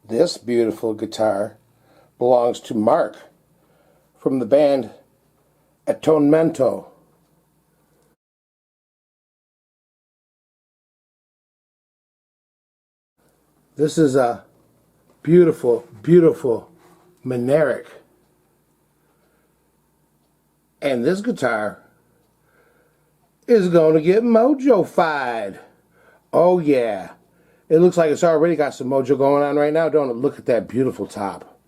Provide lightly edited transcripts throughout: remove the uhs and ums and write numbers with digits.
This beautiful guitar belongs to Mark from the band Atonemento. This is a beautiful, beautiful Minarik. And this guitar is going to get mojofied. Oh yeah. It looks like it's already got some mojo going on right now, don't it? Look at that beautiful top.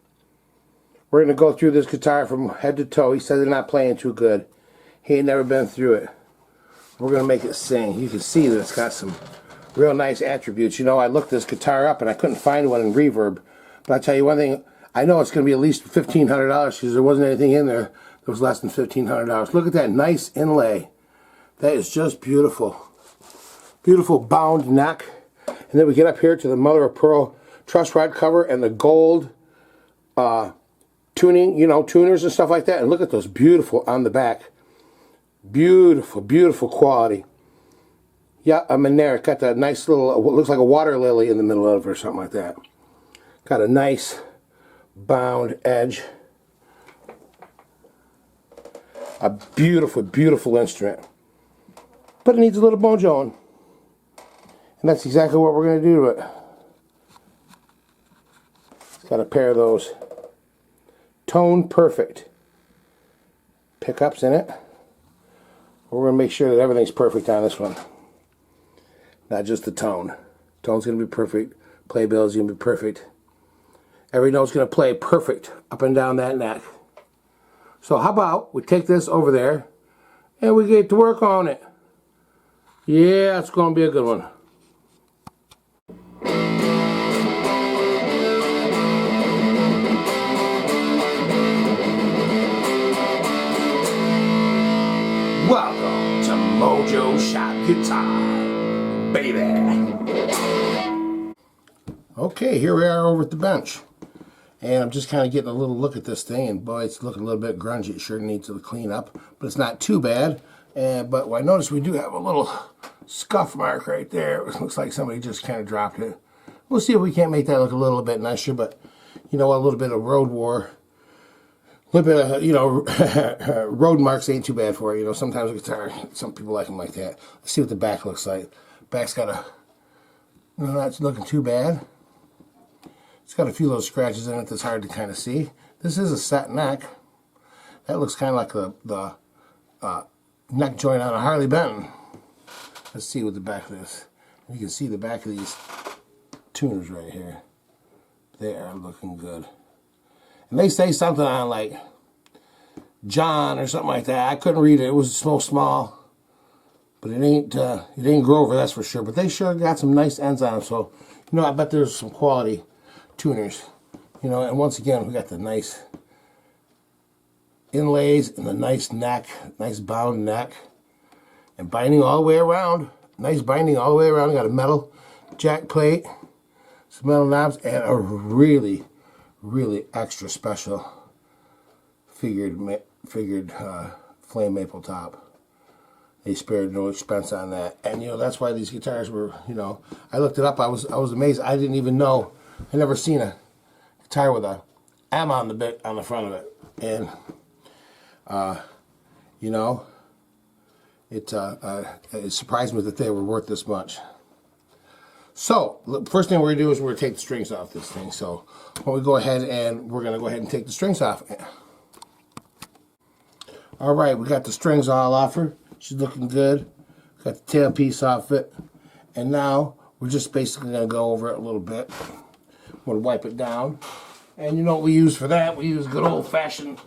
We're going to go through this guitar from head to toe. He said they're not playing too good. He ain't never been through it. We're going to make it sing. You can see that it's got some real nice attributes. You know, I looked this guitar up and I couldn't find one in reverb. But I'll tell you one thing. I know it's going to be at least $1,500 because there wasn't anything in there that was less than $1,500. Look at that nice inlay. That is just beautiful. Beautiful bound neck. And then we get up here to the mother of pearl truss rod cover and the gold tuning, you know, tuners and stuff like that. And look at those beautiful on the back. Beautiful, beautiful quality. Yeah, a Minarik. Got that nice little, what looks like a water lily in the middle of it or something like that. Got a nice bound edge. A beautiful, beautiful instrument. But it needs a little mojoing. And that's exactly what we're going to do to it. It's got a pair of those tone perfect pickups in it. We're going to make sure that everything's perfect on this one. Not just the tone. Tone's going to be perfect. Playbill is going to be perfect. Every note's going to play perfect up and down that neck. So how about we take this over there and we get to work on it. Yeah, it's going to be a good one. Welcome to MOJOfied Guitar, baby. Okay, here we are over at the bench. And I'm just kind of getting a little look at this thing, and boy, it's looking a little bit grungy. It sure needs a clean up, but it's not too bad. But I noticed we do have a little scuff mark right there. It looks like somebody just kind of dropped it. We'll see if we can't make that look a little bit nicer, but you know, a little bit of road war. A little bit of, you know, road marks ain't too bad for it. You know, sometimes a guitar, some people like them like that. Let's see what the back looks like. Back's got a, no, not looking too bad. It's got a few little scratches in it that's hard to kind of see. This is a set neck. That looks kind of like the neck joint on a Harley Benton. Let's see what the back of this. You can see the back of these tuners right here. They are looking good. And they say something on like John or something like that. I couldn't read it. It was so small. But it ain't Grover, that's for sure. But they sure got some nice ends on them. So, you know, I bet there's some quality tuners. You know, and once again, we got the nice inlays and the nice neck, nice bound neck. And binding all the way around. Nice binding all the way around. Got a metal jack plate, some metal knobs, and a really, really extra special figured flame maple top. They spared no expense on that. And you know, that's why these guitars were, you know, I looked it up. I was amazed. I didn't even know. I never seen a guitar with a M on the front of it. And you know, it surprised me that they were worth this much. So, the first thing we're going to do is we're going to take the strings off this thing. So, when we go ahead and we're going to go ahead and take the strings off. Alright, we got the strings all off her. She's looking good. Got the tailpiece off it. And now, we're just basically going to go over it a little bit. We're going to wipe it down. And you know what we use for that? We use good old-fashioned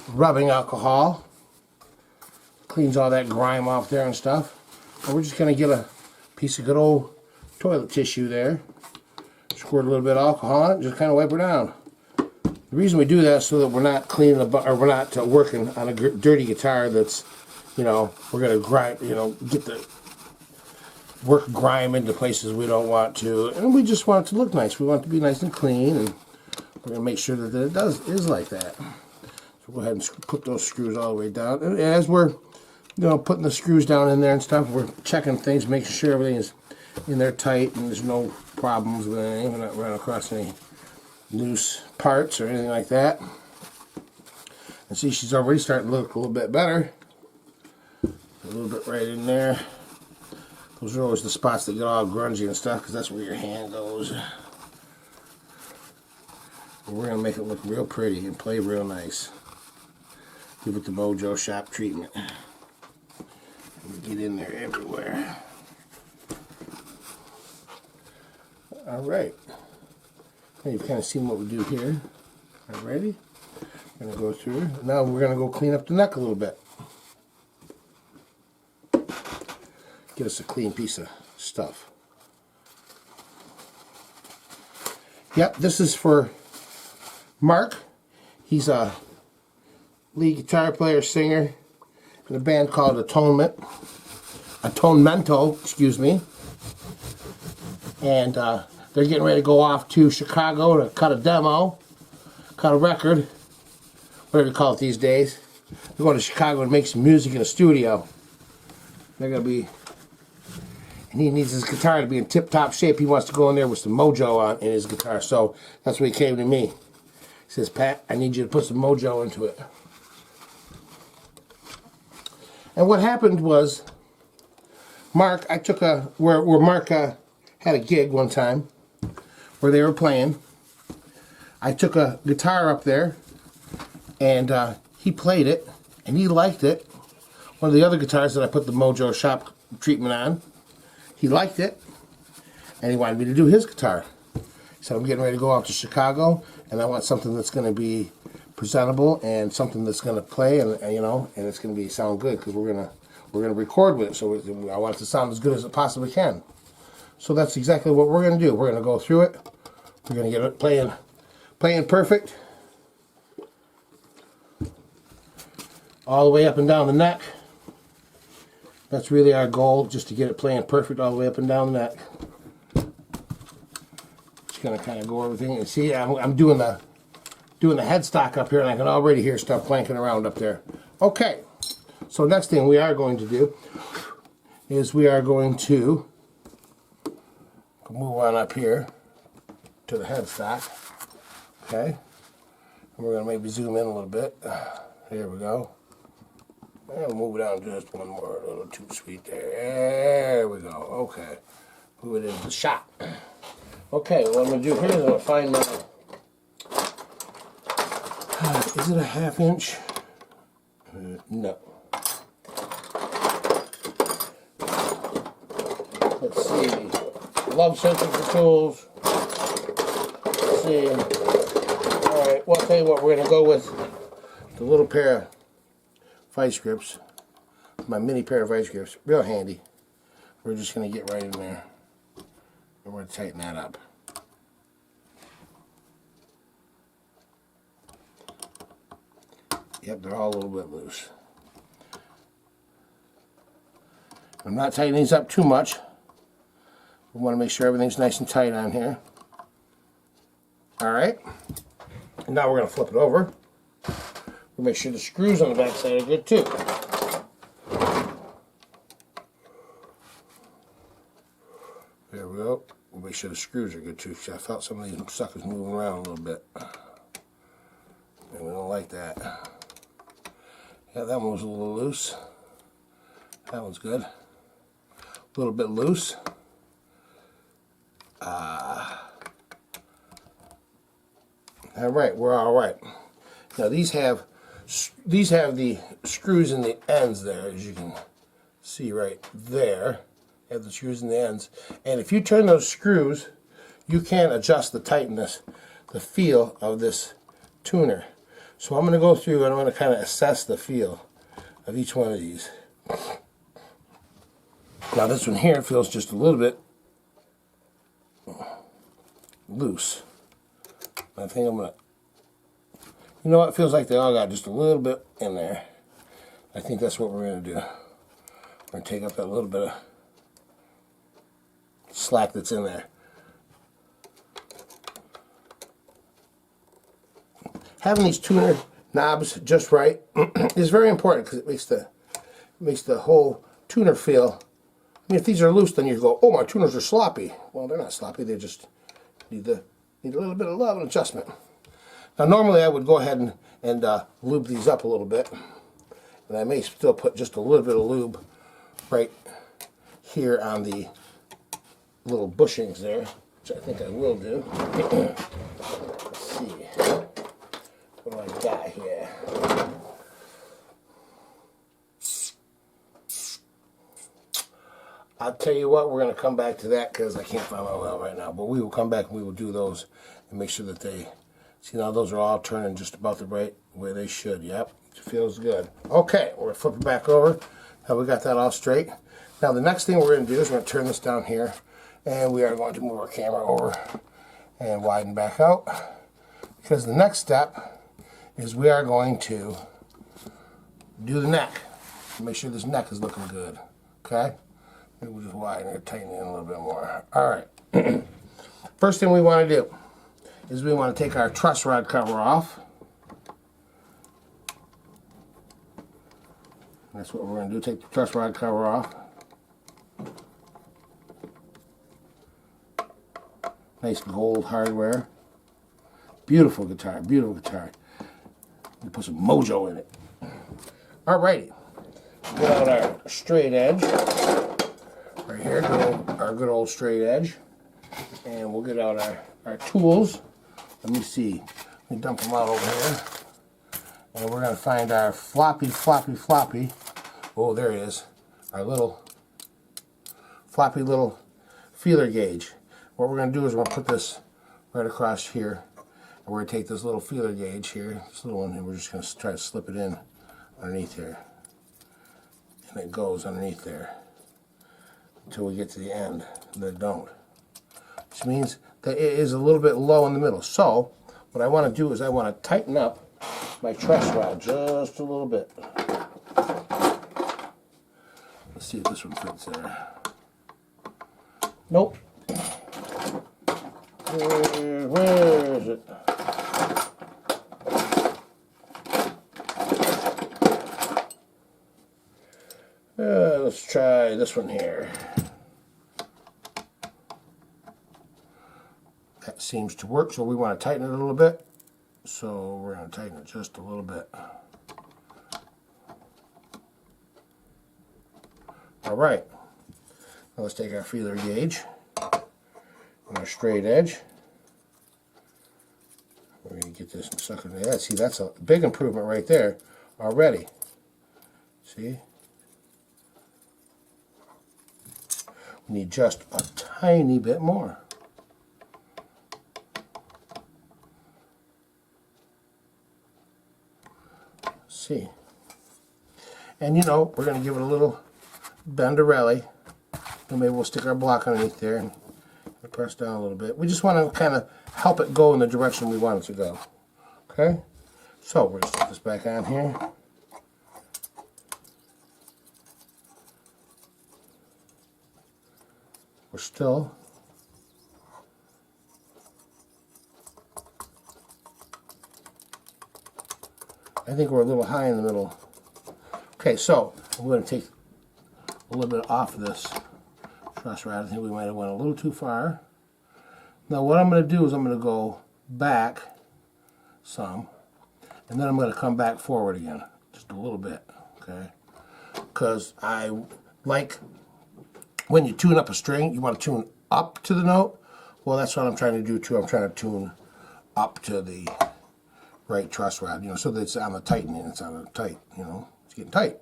rubbing alcohol. Cleans all that grime off there and stuff. And we're just going to get a piece of good old toilet tissue there. Squirt a little bit of alcohol on it, just kind of wipe her down. The reason we do that is so that we're not cleaning or we're not working on a dirty guitar that's, you know, we're going to grind, you know, get the work grime into places we don't want to. And we just want it to look nice. We want it to be nice and clean, and we're going to make sure that it is like that. So go ahead and put those screws all the way down. And as we're, you know, putting the screws down in there and stuff, we're checking things, making sure everything is in there tight, and there's no problems with anything. We're not running across any loose parts or anything like that. And see, she's already starting to look a little bit better. A little bit right in there. Those are always the spots that get all grungy and stuff, because that's where your hand goes. But we're going to make it look real pretty and play real nice. Give it the Mojo Shop treatment. And get in there everywhere. Alright. Now you've kind of seen what we do here. Alrighty. We're going to go through. Now we're going to go clean up the neck a little bit. Get us a clean piece of stuff. Yep, this is for Mark. He's a lead guitar player, singer in a band called Atonemento, excuse me. And they're getting ready to go off to Chicago to cut a demo, cut a record, whatever you call it these days. They're going to Chicago to make some music in a studio. They're going to be, and he needs his guitar to be in tip-top shape. He wants to go in there with some mojo on in his guitar. So that's what he came to me. He says, Pat, I need you to put some mojo into it. And what happened was, Mark, I took a, where Mark had a gig one time where they were playing. I took a guitar up there and he played it and he liked it. One of the other guitars that I put the Mojo Shop treatment on, he liked it and he wanted me to do his guitar. He said, I'm getting ready to go out to Chicago and I want something that's going to be presentable and something that's going to play and you know, and it's going to be sound good because we're going to record with it. So I want it to sound as good as it possibly can. So that's exactly what we're going to do. We're going to go through it. We're going to get it playing perfect. All the way up and down the neck. That's really our goal, just to get it playing perfect all the way up and down the neck. Just going to kind of go everything. And see, I'm doing the headstock up here, and I can already hear stuff clanking around up there. Okay, so next thing we are going to do is we are going to move on up here to the headstock. Okay, and we're going to maybe zoom in a little bit. Here we go. And we'll move it down just one more, a little too sweet there. There we go. Okay, move it into the shot. Okay, what I'm going to do here is I'm going to find my, is it a 1/2 inch? No. Let's see. Love searching for tools. Let's see. Alright, well, I'll tell you what, we're going to go with the little pair of vice grips. My mini pair of vice grips. Real handy. We're just going to get right in there. And we're going to tighten that up. Yep, they're all a little bit loose. I'm not tightening these up too much. We want to make sure everything's nice and tight on here. Alright. And now we're going to flip it over. We'll make sure the screws on the back side are good too. There we go. We'll make sure the screws are good too, because I felt some of these suckers moving around a little bit. And we don't like that. Yeah, that one was a little loose. That one's good. A little bit loose. Alright, we're alright. Now these have the screws in the ends there, as you can see right there. They have the screws in the ends. And if you turn those screws, you can adjust the tightness, the feel of this tuner. So I'm going to go through and I'm going to kind of assess the feel of each one of these. Now this one here feels just a little bit loose. I think I'm going to, you know what, it feels like they all got just a little bit in there. I think that's what we're going to do. We're going to take up that little bit of slack that's in there. Having these tuner knobs just right is very important because it makes the whole tuner feel mean, if these are loose, then you go, oh, my tuners are sloppy. Well, they're not sloppy. They just need a little bit of love and adjustment. Now, normally I would go ahead and lube these up a little bit. And I may still put just a little bit of lube right here on the little bushings there, which I think I will do. Let's see. What do I got here? I'll tell you what, we're going to come back to that because I can't find my oil right now. But we will come back and we will do those and make sure that they, see now those are all turning just about the right way they should. Yep, it feels good. Okay, we're going to flip it back over. Now we got that all straight. Now the next thing we're going to do is we're going to turn this down here. And we are going to move our camera over and widen back out. Because the next step is we are going to do the neck. Make sure this neck is looking good. Okay? Maybe we'll just widen it, tighten it in a little bit more. Alright. First thing we want to do is we want to take our truss rod cover off. That's what we're going to do, take the truss rod cover off. Nice gold hardware. Beautiful guitar, beautiful guitar. We put some mojo in it. Alrighty. Get out our straight edge. Right here, our good old straight edge. And we'll get out our tools. Let me see. Let me dump them out over here. And we're going to find our floppy. Oh, there it is. Our little floppy little feeler gauge. What we're going to do is we're going to put this right across here. And we're going to take this little feeler gauge here, this little one, and we're just going to try to slip it in underneath here. And it goes underneath there until we get to the end, and then don't. Which means that it is a little bit low in the middle. So, what I want to do is I want to tighten up my truss rod just a little bit. Let's see if this one fits there. Nope. Where is it? Let's try this one here. That seems to work, so we want to tighten it a little bit. So we're going to tighten it just a little bit. Alright. Now let's take our feeler gauge and our straight edge. We're going to get this and suck it in there. See, that's a big improvement right there already. See? We need just a tiny bit more. See? And you know, we're going to give it a little benderelli. And maybe we'll stick our block underneath there and press down a little bit. We just want to kind of help it go in the direction we want it to go. Okay? So we're going to stick this back on here. We're still I think we're a little high in the middle. Okay, so I'm going to take a little bit off of this truss rod. I think we might have went a little too far. Now what I'm going to do is I'm going to go back some, and then I'm going to come back forward again, just a little bit, okay? Because I like, when you tune up a string, you want to tune up to the note. Well, that's what I'm trying to do too. I'm trying to tune up to the right truss rod, you know, so that it's on the tightening, it's on the tight, you know, it's getting tight.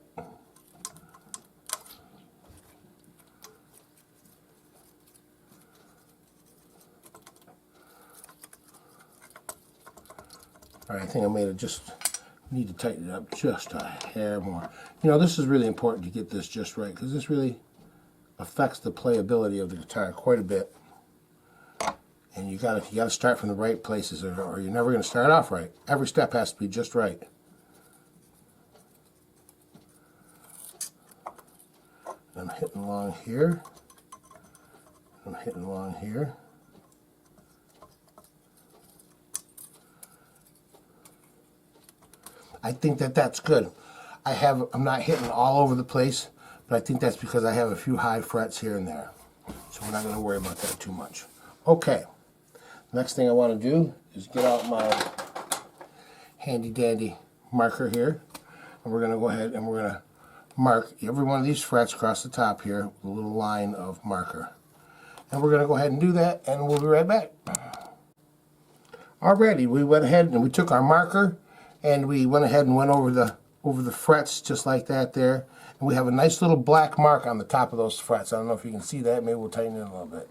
All right, I think I made it just, need to tighten it up just a hair more. You know, this is really important to get this just right, because this really affects the playability of the guitar quite a bit. And you gotta start from the right places, or you're never gonna start off right. Every step has to be just right. I'm hitting along here. I'm hitting along here. I think that that's good. I'm not hitting all over the place, But I think that's because I have a few high frets here and there. So we're not going to worry about that too much. Okay. Next thing I want to do is get out my handy dandy marker here. And we're going to go ahead and we're going to mark every one of these frets across the top here with a little line of marker. And we're going to go ahead and do that, and we'll be right back. Alrighty, we went ahead and we took our marker and we went ahead and went over the frets just like that there. And we have a nice little black mark on the top of those frets. I don't know if you can see that. Maybe we'll tighten it a little bit.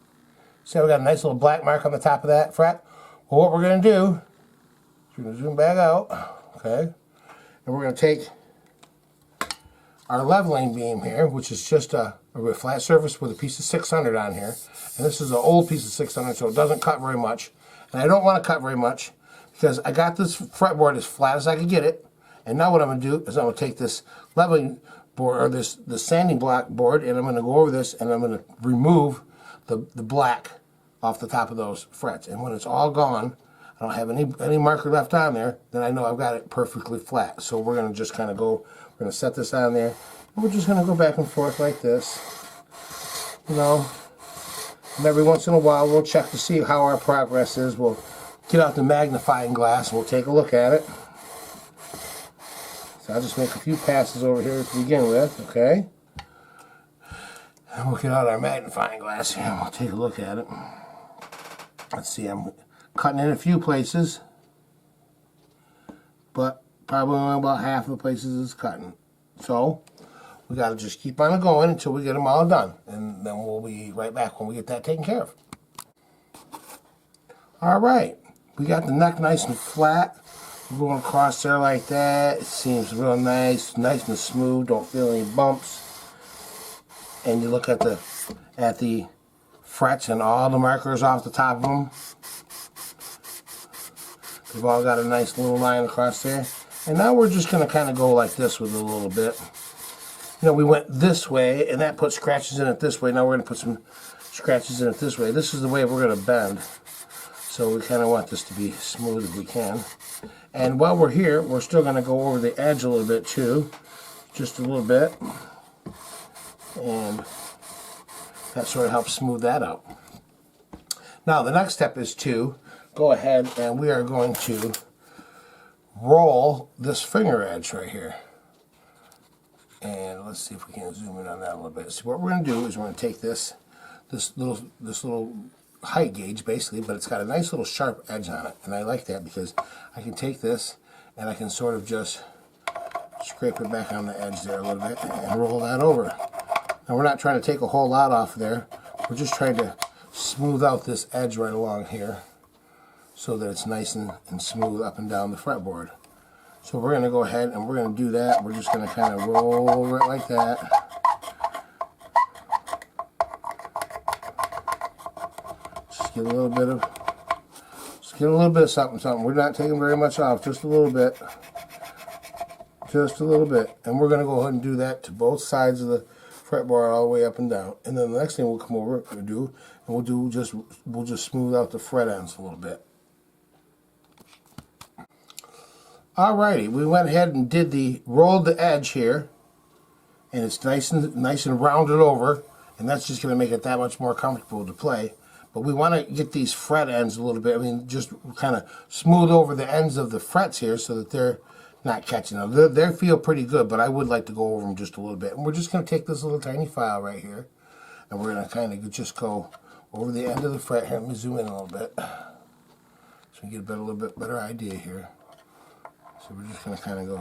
See how we got a nice little black mark on the top of that fret? Well, what we're going to do, we're going to zoom back out, okay? And we're going to take our leveling beam here, which is just a flat surface with a piece of 600 on here. And this is an old piece of 600, so it doesn't cut very much. And I don't want to cut very much because I got this fretboard as flat as I could get it. And now what I'm going to do is I'm going to take this leveling board, or this sanding block board, and I'm going to go over this and I'm going to remove the black off the top of those frets. And when it's all gone, I don't have any marker left on there, then I know I've got it perfectly flat. So we're going to just kind of go, we're going to set this on there, and we're just going to go back and forth like this, you know. And every once in a while we'll check to see how our progress is. We'll get out the magnifying glass and we'll take a look at it. So I'll just make a few passes over here to begin with, okay? And we'll get out our magnifying glass here and we'll take a look at it. Let's see, I'm cutting in a few places, but probably only about half of the places it's cutting. So we got to just keep on going until we get them all done, and then we'll be right back when we get that taken care of. All right, we got the neck nice and flat. We're going across there like that. It seems real nice and smooth. Don't feel any bumps. And you look at the frets and all the markers off the top of them. They've all got a nice little line across there. And now we're just going to kind of go like this with it a little bit. You know, we went this way, and that put scratches in it this way. Now we're going to put some scratches in it this way. This is the way we're going to bend. So we kind of want this to be smooth as we can. And while we're here, we're still going to go over the edge a little bit too. Just a little bit. And that sort of helps smooth that out. Now the next step is to go ahead and we are going to roll this finger edge right here. And let's see if we can zoom in on that a little bit. So what we're going to do is we're going to take this little height gauge basically, but it's got a nice little sharp edge on it, and I like that because I can take this and I can sort of just scrape it back on the edge there a little bit and roll that over. Now we're not trying to take a whole lot off there. We're just trying to smooth out this edge right along here so that it's nice and smooth up and down the fretboard. So we're going to go ahead and we're going to do that. We're just going to kind of roll over it like that. Just get a little bit of something. We're not taking very much off, just a little bit. Just a little bit. And we're going to go ahead and do that to both sides of the fretboard all the way up and down. And then the next thing we'll come over and do, and we'll just smooth out the fret ends a little bit. Alrighty, we went ahead and rolled the edge here, and it's nice and rounded over, and that's just going to make it that much more comfortable to play. But we want to get these fret ends a little bit. I mean, just kind of smooth over the ends of the frets here so that they're not catching them. They feel pretty good, but I would like to go over them just a little bit. And we're just going to take this little tiny file right here, and we're going to kind of just go over the end of the fret here. Let me zoom in a little bit so we get a little bit better idea here. So we're just going to kind of go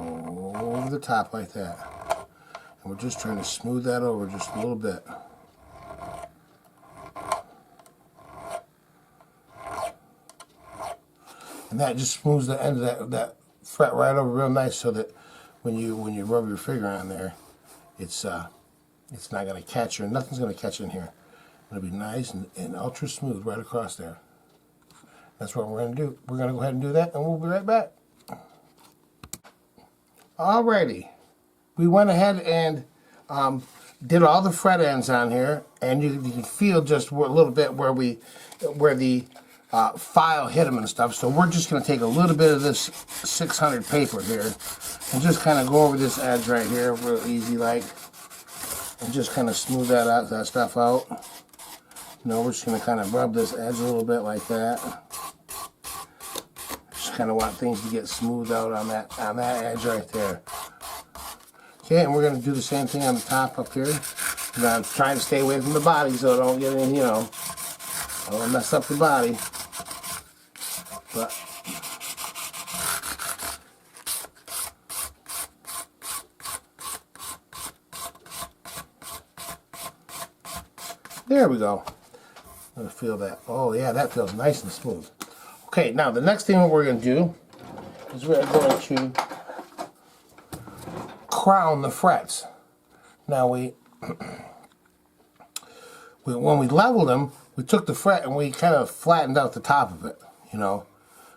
over the top like that. And we're just trying to smooth that over just a little bit. And that just smooths the end of that fret right over real nice so that when you rub your finger on there, it's not going to catch or nothing's going to catch in here. It'll be nice and ultra smooth right across there. That's what we're going to do. We're going to go ahead and do that, and we'll be right back. Alrighty, we went ahead and did all the fret ends on here, and you can feel just a little bit where the file hit them and stuff. So we're just going to take a little bit of this 600 paper here and just kind of go over this edge right here real easy like, and just kind of smooth that stuff out. You know, we're just going to kind of rub this edge a little bit like that. Just kind of want things to get smoothed out on that edge right there. Okay, and we're going to do the same thing on the top up here. And I'm trying to stay away from the body so I don't get any, you know, I don't mess up the body. But there we go. I'm going to feel that. Oh yeah, that feels nice and smooth. Okay, now the next thing that we're going to do is we're going to crown the frets. Now when we leveled them, we took the fret and we kind of flattened out the top of it, you know.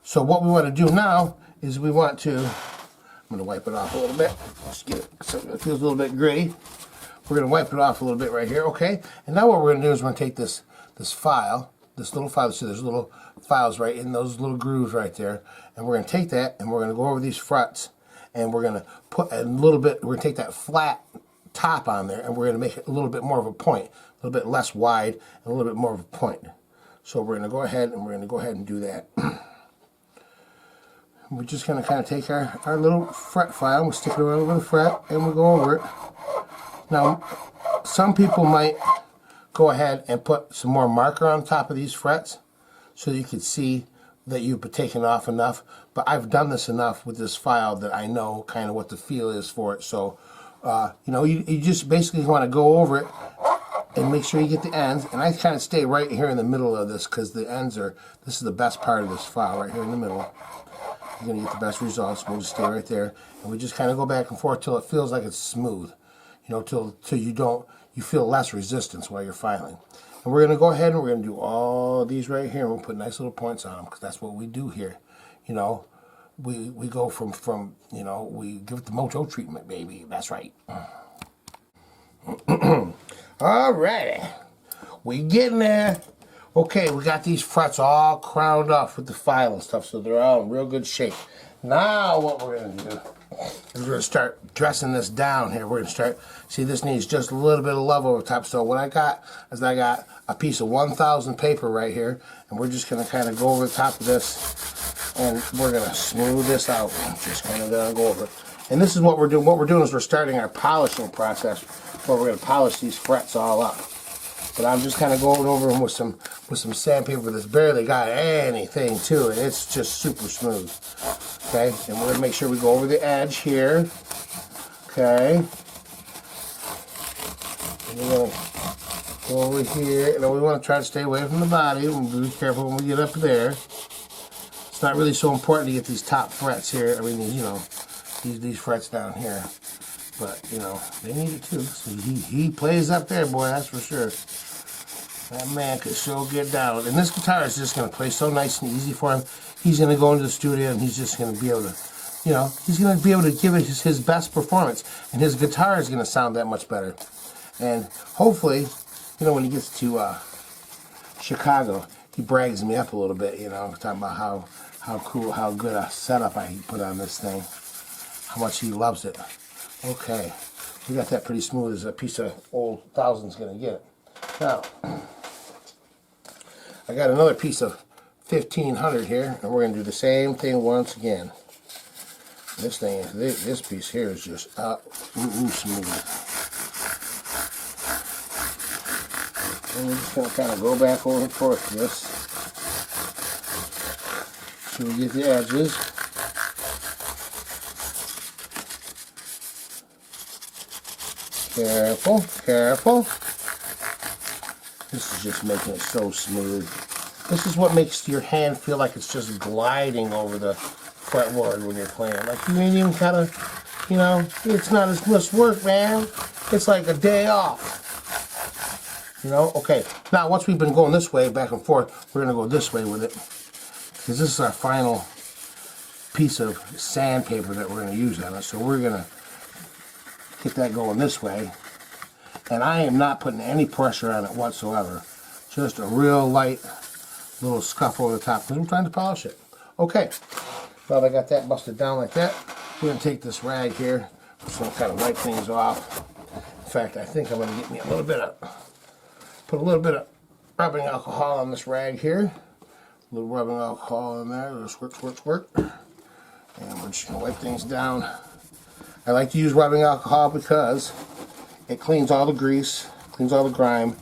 So what we want to do now is we want to, I'm going to wipe it off a little bit, just get it so it feels a little bit gritty. We're going to wipe it off a little bit right here, okay? And now what we're going to do is we're going to take this file, this little file, see there's little files right in those little grooves right there, and we're going to take that and we're going to go over these frets and we're going to put a little bit, we're going to take that flat top on there and we're going to make it a little bit more of a point, a little bit less wide and a little bit more of a point. So we're going to go ahead and do that. We're just going to kind of take our little fret file, we'll stick it around over the fret and we'll go over it. Now, some people might go ahead and put some more marker on top of these frets so you can see that you've taken off enough, but I've done this enough with this file that I know kind of what the feel is for it. So, you know, you just basically want to go over it and make sure you get the ends. And I kind of stay right here in the middle of this because the ends are, this is the best part of this file right here in the middle. You're going to get the best results. We'll just stay right there. And we just kind of go back and forth till it feels like it's smooth. You know, till you feel less resistance while you're filing. And we're going to go ahead and we're going to do all these right here. And we'll put nice little points on them because that's what we do here. You know, we go from you know, we give it the mojo treatment, baby. That's right. All right. We getting there. Okay, we got these frets all crowned off with the file and stuff, so they're all in real good shape. Now what we're going to do is we're going to start dressing this down here. We're going to start, see this needs just a little bit of love over top. So what I got is I got a piece of 1000 paper right here, and we're just going to kind of go over the top of this, and we're going to smooth this out. Just kind of go over it. And this is what we're doing. What we're doing is we're starting our polishing process where we're going to polish these frets all up. But I'm just kind of going over them with some sandpaper that's barely got anything to it. It's just super smooth. Okay, and we're going to make sure we go over the edge here. Okay. And we're going to go over here. And then we want to try to stay away from the body. We'll be careful when we get up there. It's not really so important to get these top frets here. I mean, you know, these frets down here. But, you know, they need it too. So he plays up there, boy, that's for sure. That man could sure get down. And this guitar is just going to play so nice and easy for him. He's going to go into the studio and he's just going to be able to, you know, he's going to be able to give it his best performance. And his guitar is going to sound that much better. And hopefully, you know, when he gets to Chicago, he brags me up a little bit, you know, talking about how cool, how good a setup I put on this thing. How much he loves it. Okay, we got that pretty smooth as a piece of old 1000's going to get it. Now, I got another piece of 1500 here, and we're going to do the same thing once again. This thing, this piece here is just smooth. And we're just going to kind of go back over and forth with this so we get the edges. Careful, careful. This is just making it so smooth. This is what makes your hand feel like it's just gliding over the fretboard when you're playing. Like you ain't even kind of, you know, it's not as much work, man. It's like a day off. You know, okay. Now, once we've been going this way, back and forth, we're going to go this way with it. Because this is our final piece of sandpaper that we're going to use on it. So we're going to get that going this way. And I am not putting any pressure on it whatsoever. Just a real light little scuff over the top because I'm trying to polish it. Okay, now that I got that busted down like that, we're going to take this rag here. Just going to kind of wipe things off. In fact, I think I'm going to get me a little bit of, put a little bit of rubbing alcohol on this rag here. A little rubbing alcohol in there. Just work. And we're just going to wipe things down. I like to use rubbing alcohol because it cleans all the grease, cleans all the grime,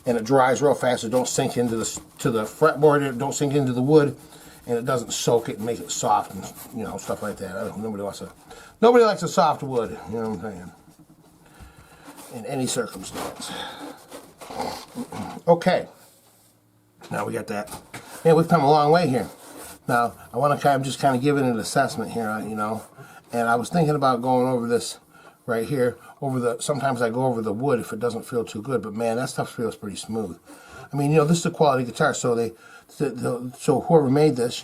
and it dries real fast. It don't sink into the fretboard. It don't sink into the wood, and it doesn't soak it and make it soft and stuff like that. Nobody likes a soft wood. You know what I'm saying? In any circumstance. Okay. Now we got that. Yeah, we've come a long way here. Now I want to just kind of give it an assessment here, And I was thinking about going over this right here. Sometimes I go over the wood if it doesn't feel too good, but man, that stuff feels pretty smooth. I mean, this is a quality guitar, so so whoever made this,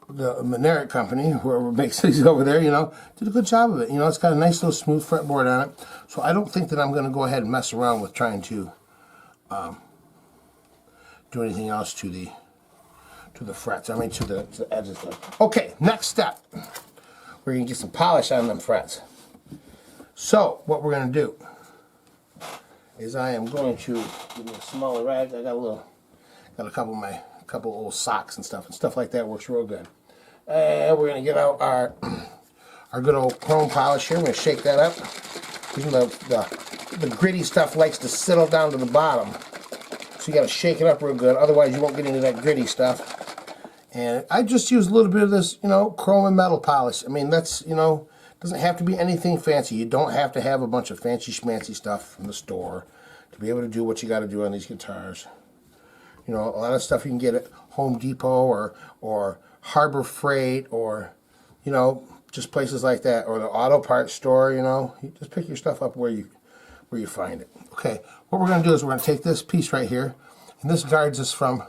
the Minarik company, whoever makes these over there, did a good job of it. It's got a nice little smooth fretboard on it. So I don't think that I'm going to go ahead and mess around with trying to do anything else to the frets. I mean, to the edges. Okay, next step. We're going to get some polish on them frets. So what we're going to do is I am going to give me a smaller rag. I got a couple old socks and stuff like that works real good. And we're going to get out our good old chrome polish here. We're going to shake that up. The gritty stuff likes to settle down to the bottom, so you got to shake it up real good. Otherwise, you won't get into that gritty stuff. And I just use a little bit of this, chrome and metal polish. I mean, that's, doesn't have to be anything fancy. You don't have to have a bunch of fancy schmancy stuff from the store to be able to do what you got to do on these guitars. A lot of stuff you can get at Home Depot or Harbor Freight or, just places like that, or the auto parts store. You just pick your stuff up where you find it. Okay, what we're going to do is we're going to take this piece right here, and this guards us from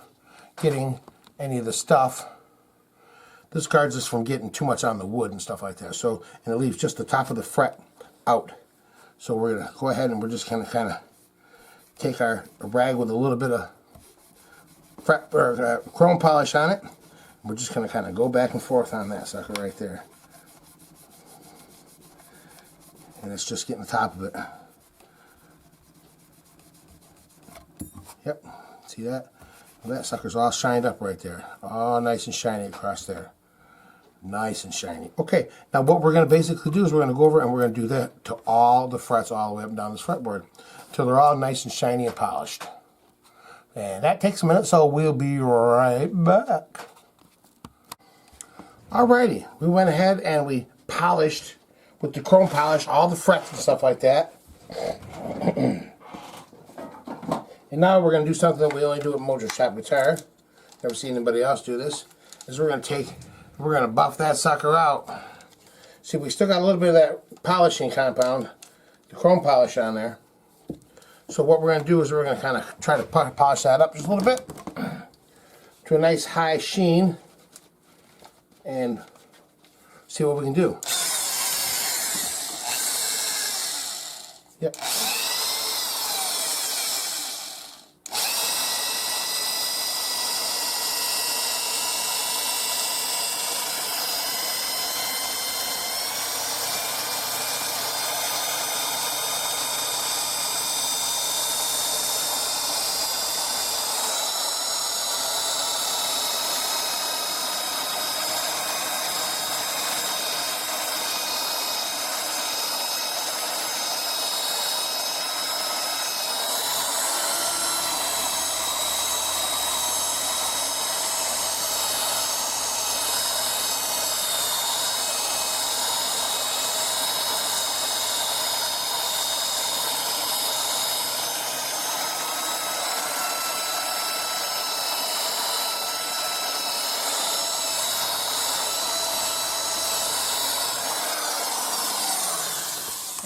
getting any of the stuff. This guards us from getting too much on the wood and stuff like that. So, and it leaves just the top of the fret out. So we're going to go ahead and we're just going to kind of take our rag with a little bit of chrome polish on it. We're just going to kind of go back and forth on that sucker right there. And it's just getting the top of it. Yep, see that? Well, that sucker's all shined up right there. All nice and shiny across there. Nice and shiny. Okay, now what we're going to basically do is we're going to go over and we're going to do that to all the frets all the way up and down this fretboard until they're all nice and shiny and polished. And that takes a minute, so we'll be right back. Alrighty, we went ahead and we polished with the chrome polish all the frets and stuff like that. And now we're going to do something that we only do at MOJOfied guitar. Never seen anybody else do this. Is we're going to buff that sucker out. See, we still got a little bit of that polishing compound, the chrome polish on there. So what we're going to do is we're going to kind of try to polish that up just a little bit to a nice high sheen and see what we can do. Yep.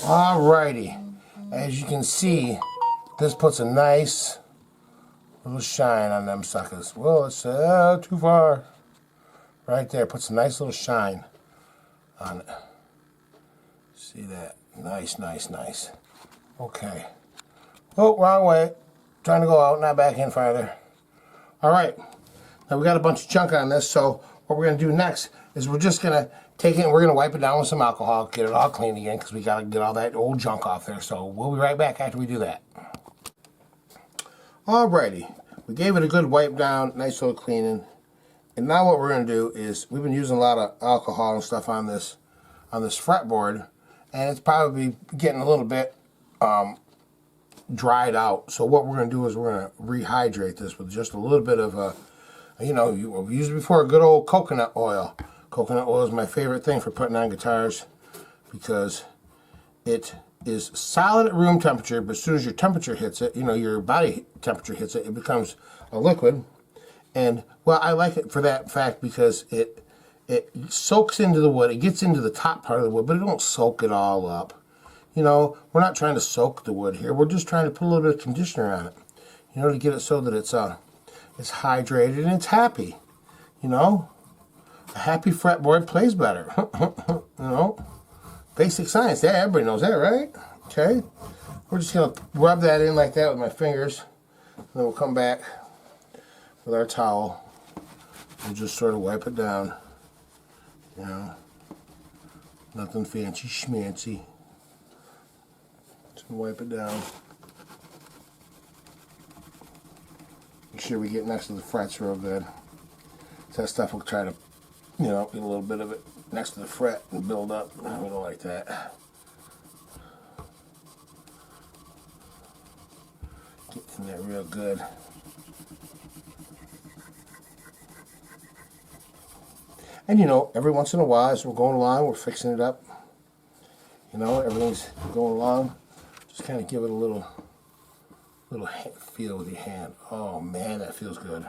Alrighty, as you can see, this puts a nice little shine on them suckers. Well, it's too far. Right there, puts a nice little shine on it. See that? Nice, nice, nice. Okay. Oh, wrong way. Trying to go out, not back in farther. Alright, now we got a bunch of junk on this, so what we're going to do next is we're just going to take it and we're going to wipe it down with some alcohol, get it all clean again because we got to get all that old junk off there. So we'll be right back after we do that. Alrighty, we gave it a good wipe down, nice little cleaning. And now what we're going to do is, we've been using a lot of alcohol and stuff on this fretboard, and it's probably getting a little bit dried out. So what we're going to do is we're going to rehydrate this with just a little bit of we've used before, good old coconut oil. Coconut oil is my favorite thing for putting on guitars because it is solid at room temperature, but as soon as your temperature hits it, your body temperature hits it, it becomes a liquid. And, well, I like it for that fact because it soaks into the wood. It gets into the top part of the wood, but it don't soak it all up. We're not trying to soak the wood here. We're just trying to put a little bit of conditioner on it, to get it so that it's hydrated and it's happy. A happy fretboard plays better. Basic science. Yeah, everybody knows that, right? Okay. We're just going to rub that in like that with my fingers. And then we'll come back with our towel and just sort of wipe it down. Nothing fancy schmancy. Just wipe it down. Make sure we get next to the frets real good. So that stuff will try to, get a little bit of it next to the fret and build up. We don't like that. Get in there real good. And every once in a while, as we're going along, we're fixing it up. Everything's going along. Just kind of give it a little feel with your hand. Oh man, that feels good.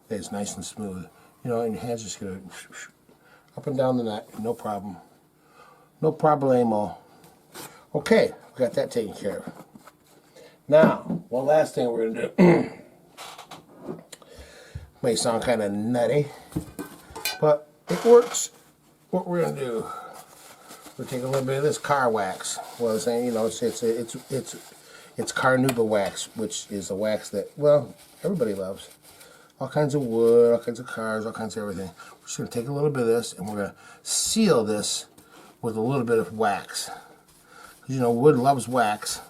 It's nice and smooth. And your hand's just gonna up and down the neck, no problem. No problemo. Okay, we got that taken care of. Now, one last thing we're gonna do. May sound kind of nutty, but it works. What we're gonna do, we'll take a little bit of this car wax. Well, it's carnauba wax, which is a wax that, well, everybody loves. All kinds of wood, all kinds of cars, all kinds of everything. We're just gonna take a little bit of this and we're gonna seal this with a little bit of wax. Because wood loves wax.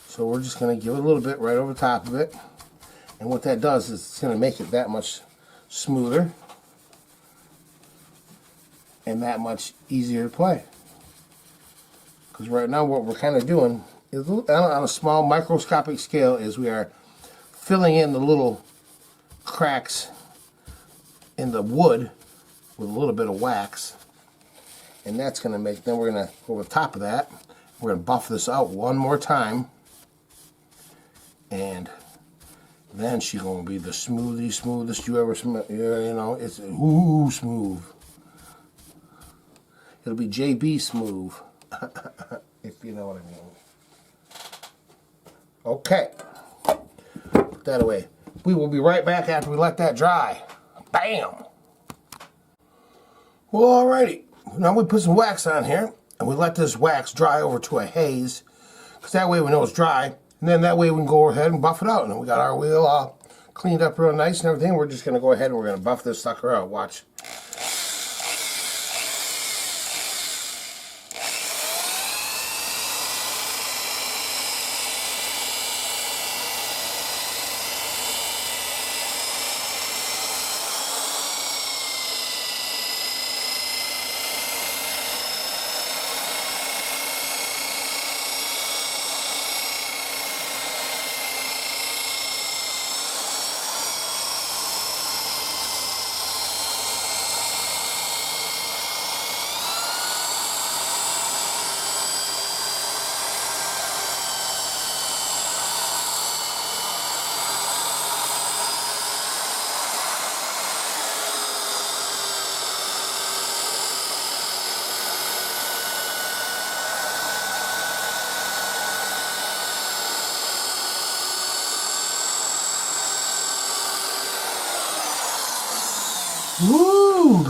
So we're just gonna give it a little bit right over top of it. And what that does is it's gonna make it that much smoother and that much easier to play. Because right now what we're kind of doing is, on a small microscopic scale, is we are filling in the little cracks in the wood with a little bit of wax. And that's going to make, then we're going to go over the top of that. We're going to buff this out one more time. And then she's going to be the smoothest you ever smell. It's smooth. It'll be JB smooth. If you know what I mean. Okay. Put that away. We will be right back after we let that dry. Bam! Well, alrighty. Now we put some wax on here, and we let this wax dry over to a haze, because that way we know it's dry, and then that way we can go ahead and buff it out. And then we got our wheel all cleaned up real nice and everything. We're just going to go ahead and we're going to buff this sucker out. Watch. Woo!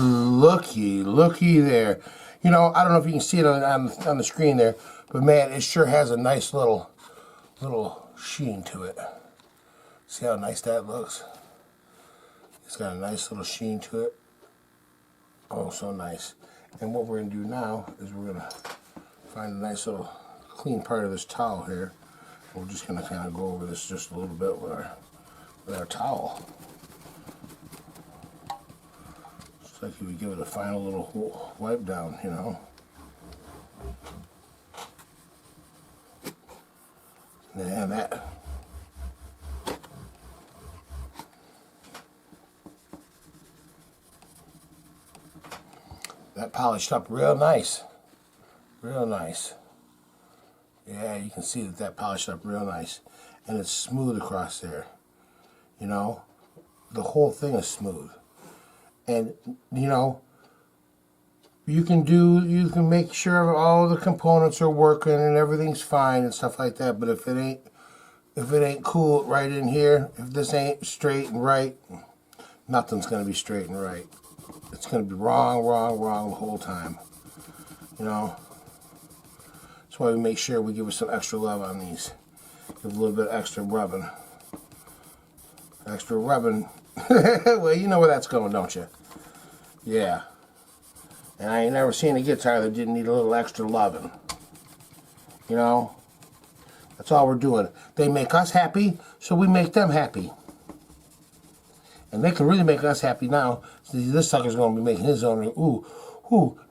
Looky there. I don't know if you can see it on the screen there, but man, it sure has a nice little sheen to it. See how nice that looks? It's got a nice little sheen to it. Oh, so nice. And what we're going to do now is we're going to find a nice little clean part of this towel here. We're just going to kind of go over this just a little bit with our towel. Just like you would give it a final little wipe down, you know. And that polished up real nice. Real nice. Yeah, you can see that polished up real nice. And it's smooth across there. You know, the whole thing is smooth. And, you know, you can make sure all the components are working and everything's fine and stuff like that. But if it ain't cool right in here, if this ain't straight and right, nothing's going to be straight and right. It's going to be wrong the whole time. You know? That's why we make sure we give it some extra love on these. Give a little bit of extra rubbing. Extra rubbing. Well, you know where that's going, don't you? Yeah. And I ain't never seen a guitar that didn't need a little extra loving. You know? That's all we're doing. They make us happy, so we make them happy. And they can really make us happy now. This sucker's going to be making his own. Ooh,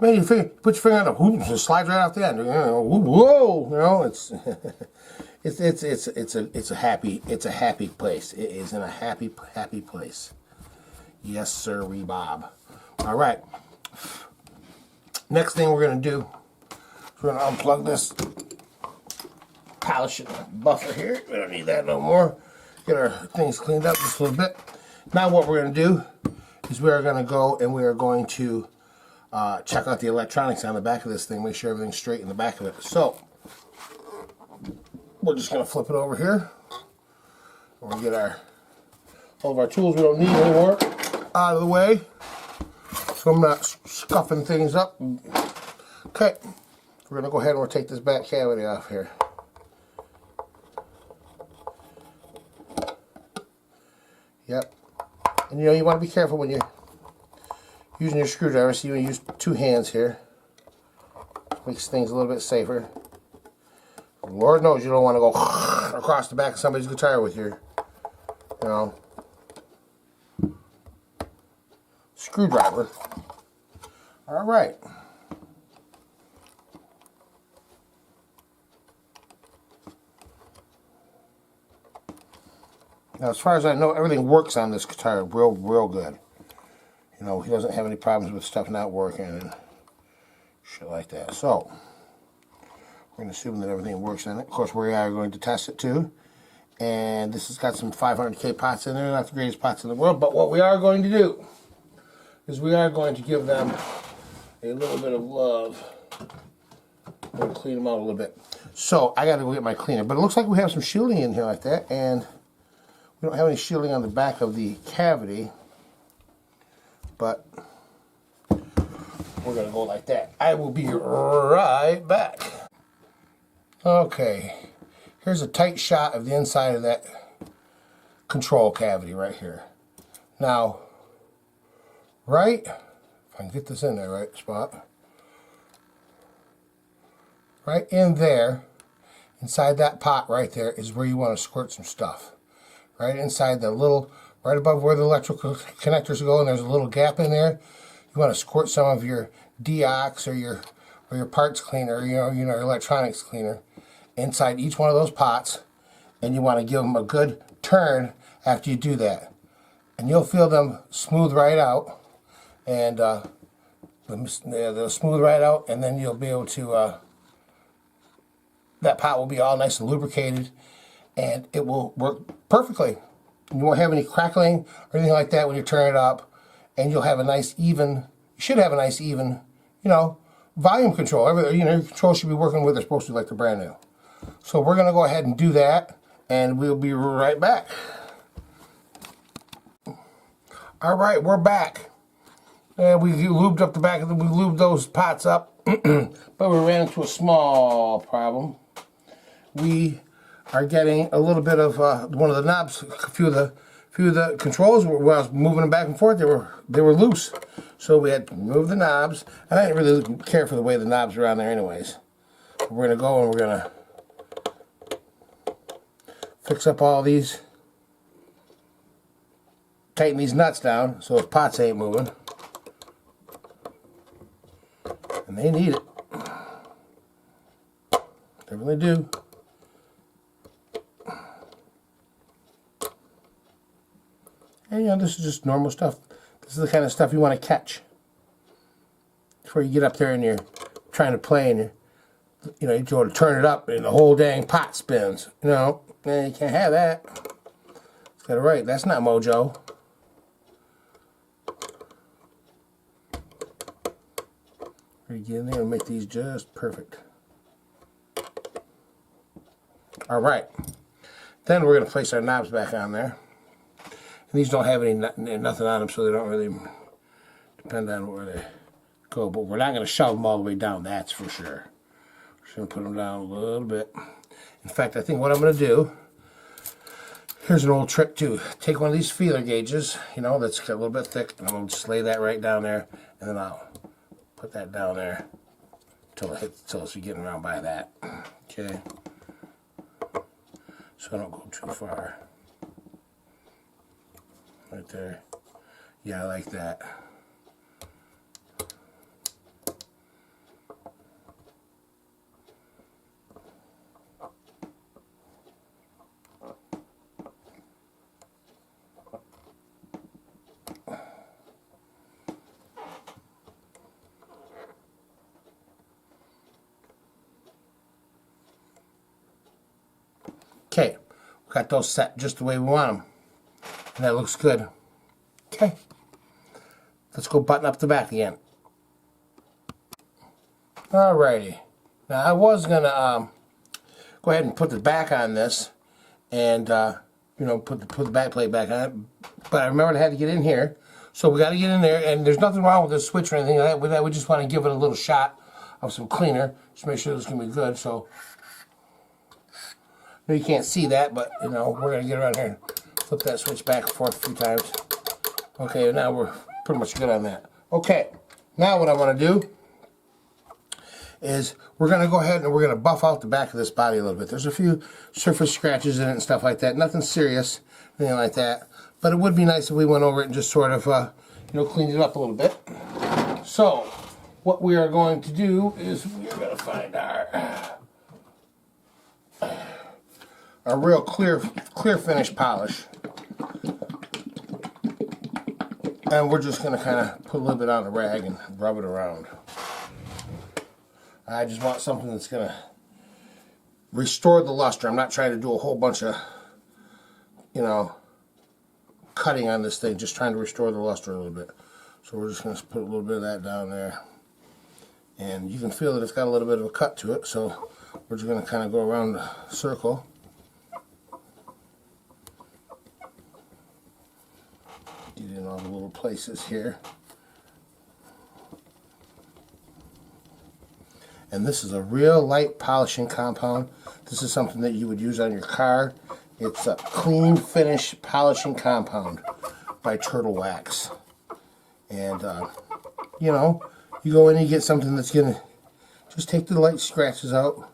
man, your finger, put your finger on the hoop, it slides right off the end. Whoa, you know, it's a happy place. It is in a happy place. Yes, sir, Bob. All right. Next thing we're going to do, we're going to unplug this polishing buffer here. We don't need that no more. Get our things cleaned up just a little bit. Now what we're going to do is we are going to go and we are going to check out the electronics on the back of this thing, make sure everything's straight in the back of it. So, we're just going to flip it over here. We're going to get all of our tools we don't need anymore out of the way, so I'm not scuffing things up. Okay, we're going to go ahead and we'll take this back cavity off here. Yep. And you know, you want to be careful when you're using your screwdriver, so you use two hands here. Makes things a little bit safer. Lord knows you don't want to go across the back of somebody's guitar with your, you know, screwdriver. All right. Now, as far as I know, everything works on this guitar real good. You know, he doesn't have any problems with stuff not working and shit like that. So, we're going to assume that everything works on it. Of course, we are going to test it too. And this has got some 500K pots in there. Not the greatest pots in the world. But what we are going to do is we are going to give them a little bit of love. We're going to clean them out a little bit. So, I got to go get my cleaner. But it looks like we have some shielding in here like that. And we don't have any shielding on the back of the cavity. But we're going to go like that. I will be right back. Okay, here's a tight shot of the inside of that control cavity right here. Now, if I can get this in there right spot, right in there, inside that pot right there is where you want to squirt some stuff. Right inside the little, right above where the electrical connectors go, and there's a little gap in there. You want to squirt some of your deox or your parts cleaner, your electronics cleaner, inside each one of those pots, and you want to give them a good turn after you do that. And you'll feel them smooth right out, and they'll smooth right out, and then you'll be able to, that pot will be all nice and lubricated, and it will work perfectly. You won't have any crackling or anything like that when you turn it up, and you'll have a nice even, you should have a nice even, you know, volume control. Your control should be working where they're supposed to, like they're brand new. So we're going to go ahead and do that, and we'll be right back. All right, we're back. And we lubed up the back of we lubed those pots up, but we ran into a small problem. We are getting a little bit of one of the knobs, a few of few of the controls, when I was moving them back and forth, they were loose. So we had to remove the knobs, and I didn't really care for the way the knobs were on there anyways. We're going to go and we're going to fix up all these, tighten these nuts down so those pots ain't moving. And they need it. They really do. And you know, this is just normal stuff. This is the kind of stuff you want to catch. Before you get up there and you're trying to play and you go to turn it up and the whole dang pot spins. You know, man, you can't have that. It's got it right. That's not mojo. You get in there and make these just perfect. All right. Then we're going to place our knobs back on there. And these don't have nothing on them, so they don't really depend on where they go. But we're not going to shove them all the way down, that's for sure. We're just going to put them down a little bit. In fact, I think what I'm going to do, here's an old trick too. Take one of these feeler gauges, you know, that's got a little bit thick, and I'm going to just lay that right down there, and then I'll put that down there until it's getting around by that. Okay. So I don't go too far. Right there. Yeah, I like that. Okay, we got those set just the way we want them. And that looks good. Okay, let's go button up the back again. Alrighty. Now I was gonna go ahead and put the back on this, and you know, put the back plate back on it. But I remembered I had to get in here, so we got to get in there. And there's nothing wrong with this switch or anything like that. We just want to give it a little shot of some cleaner, just make sure this can be good. So you can't see that, but you know, we're gonna get around here and flip that switch back and forth a few times. Okay, now we're pretty much good on that. Okay, now what I want to do is we're going to go ahead and we're going to buff out the back of this body a little bit. There's a few surface scratches in it and stuff like that. Nothing serious, anything like that. But it would be nice if we went over it and just sort of, you know, cleaned it up a little bit. So, what we are going to do is we are going to find our real clear finish polish. And we're just going to kind of put a little bit on the rag and rub it around. I just want something that's going to restore the luster. I'm not trying to do a whole bunch of, you know, cutting on this thing. Just trying to restore the luster a little bit. So we're just going to put a little bit of that down there. And you can feel that it's got a little bit of a cut to it. So we're just going to kind of go around the circle. Get in all the little places here. And this is a real light polishing compound. This is something that you would use on your car. It's a clean finish polishing compound by Turtle Wax. And, you know, you go in and you get something that's going to just take the light scratches out.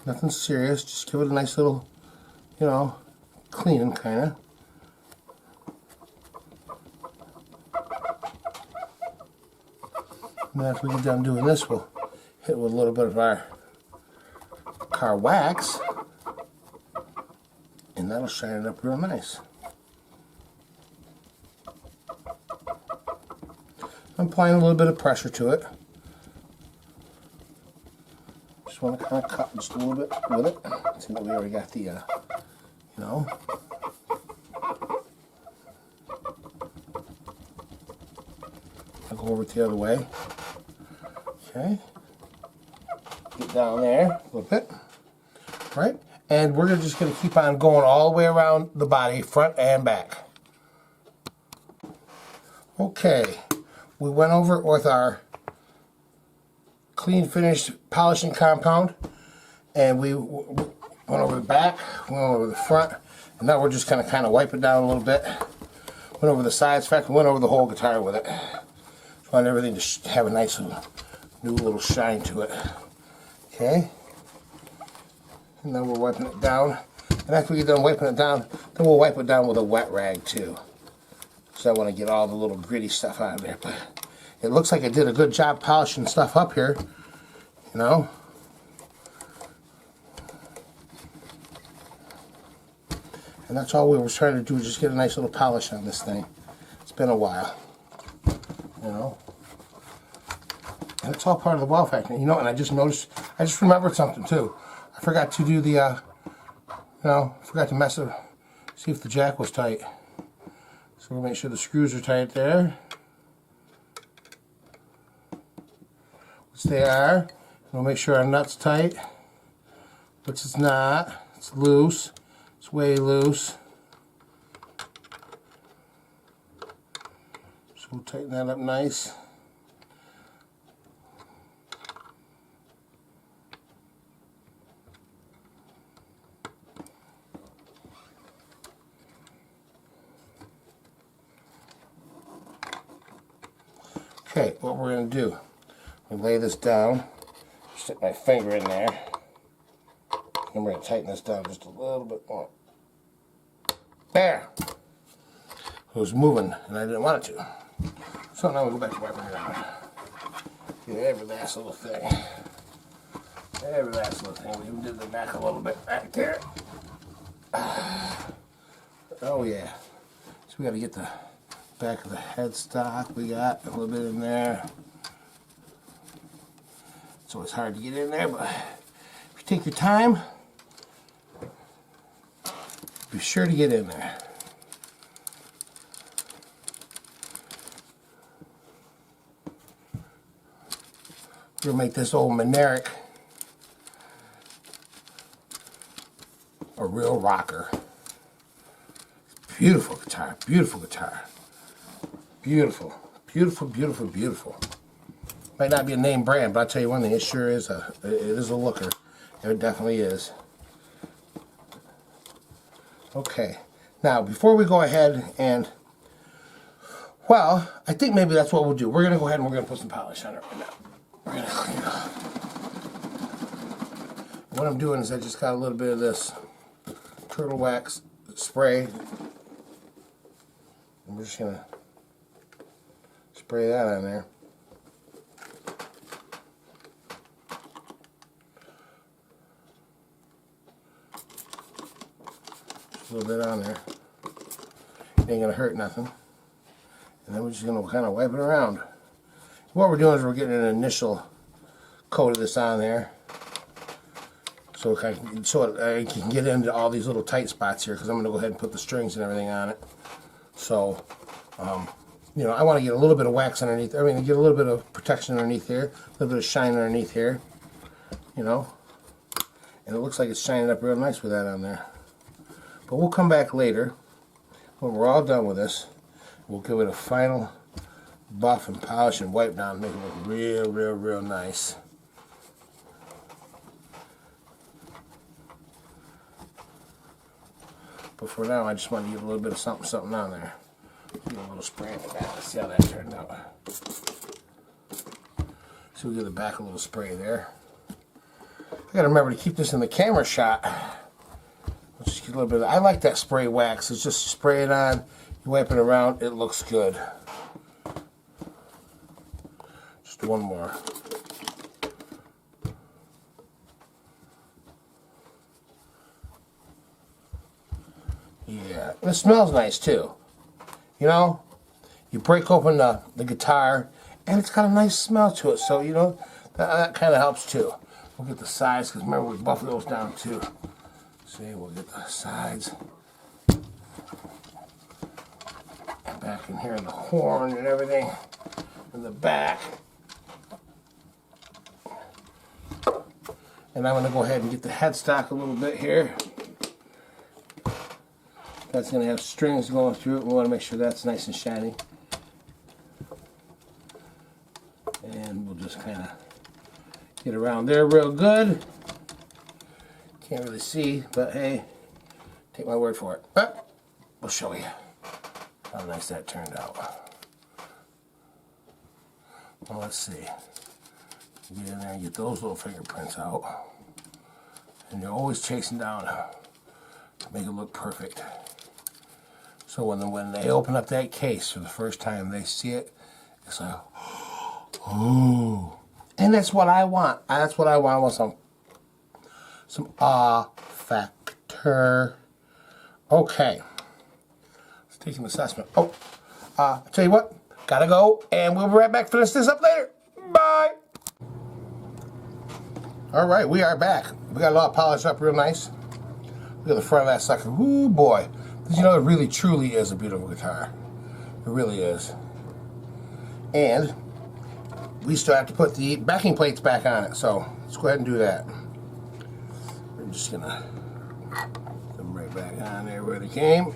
Nothing serious. Just give it a nice little, you know, cleaning kind of. And then after we get done doing this, we'll hit with a little bit of our car wax, and that'll shine it up real nice. I'm applying a little bit of pressure to it. Just want to kind of cut just a little bit with it. See that we already got the, you know. I'll go over it the other way. Okay. Get down there a little bit. Right? And we're just going to keep on going all the way around the body, front and back. Okay. We went over it with our clean finish polishing compound. And we went over the back, went over the front. And now we're just going to kind of wipe it down a little bit. Went over the sides. In fact, we went over the whole guitar with it. Just want everything to have a nice new little shine to it. Okay. And then we're wiping it down. And after we get done wiping it down, then we'll wipe it down with a wet rag too. So I want to get all the little gritty stuff out of there. But it looks like I did a good job polishing stuff up here. You know. And that's all we were trying to do, just get a nice little polish on this thing. It's been a while. You know. And it's all part of the wow factor. You know, and I just remembered something too. I forgot to do the, forgot to mess it, see if the jack was tight. So we'll make sure the screws are tight there. Which they are. We'll make sure our nut's tight. Which it's not. It's loose. It's way loose. So we'll tighten that up nice. Okay, what we're going to do, we lay this down, stick my finger in there, and we're going to tighten this down just a little bit more. There! It was moving, and I didn't want it to. So now we'll go back to wiping it out. Get every last little thing. Every last little thing. We even did the back a little bit back there. Oh yeah. So we got to get the back of the headstock. We got a little bit in there. It's always hard to get in there, but if you take your time, be sure to get in there. We're going to make this old Minarik a real rocker. Beautiful guitar, beautiful guitar. Beautiful, beautiful, beautiful, beautiful. Might not be a name brand, but I'll tell you one thing, it sure is it is a looker. It definitely is. Okay, now before we go ahead and, well, I think maybe that's what we'll do. We're going to go ahead and we're going to put some polish on it right now. We're going to clean it up. What I'm doing is I just got a little bit of this turtle wax spray. And we're just going to spray that on there. Just a little bit on there. It ain't going to hurt nothing. And then we're just going to kind of wipe it around. What we're doing is we're getting an initial coat of this on there. So I can get into all these little tight spots here, because I'm going to go ahead and put the strings and everything on it. So, you know, I want to get a little bit of wax underneath. I mean, get a little bit of protection underneath here, a little bit of shine underneath here, you know. And it looks like it's shining up real nice with that on there. But we'll come back later when we're all done with this. We'll give it a final buff and polish and wipe down, make it look real, real, real nice. But for now, I just want to get a little bit of something on there. Get a little spray in the back. Let's see how that turned out. So we'll give the back a little spray there. I gotta remember to keep this in the camera shot. Let's just get a little bit of, I like that spray wax. It's just spray it on, you wipe it around, it looks good. Just one more. Yeah, and it smells nice too. You know, you break open the guitar and it's got a nice smell to it, so you know, that kind of helps too. We'll get the sides, because remember we buffed those down too. See, we'll get the sides. And back in here in the horn and everything. In the back. And I'm going to go ahead and get the headstock a little bit here. That's going to have strings going through it. We want to make sure that's nice and shiny. And we'll just kind of get around there real good. Can't really see, but hey, take my word for it. But we'll show you. how nice that turned out. Well, let's see. Get in there and get those little fingerprints out. And you're always chasing down to make it look perfect. So when they open up that case for the first time, they see it, it's like, oh. And that's what I want. That's what I want. I want some awe factor. Okay. Let's take an assessment. Oh, I'll tell you what, gotta go, and we'll be right back. Finish this up later. Bye. All right, we are back. We got it all polished up real nice. Look at the front of that sucker. Ooh, boy. You know, it really, truly is a beautiful guitar. It really is. And we still have to put the backing plates back on it, so let's go ahead and do that. We're just gonna put them right back on there where they came.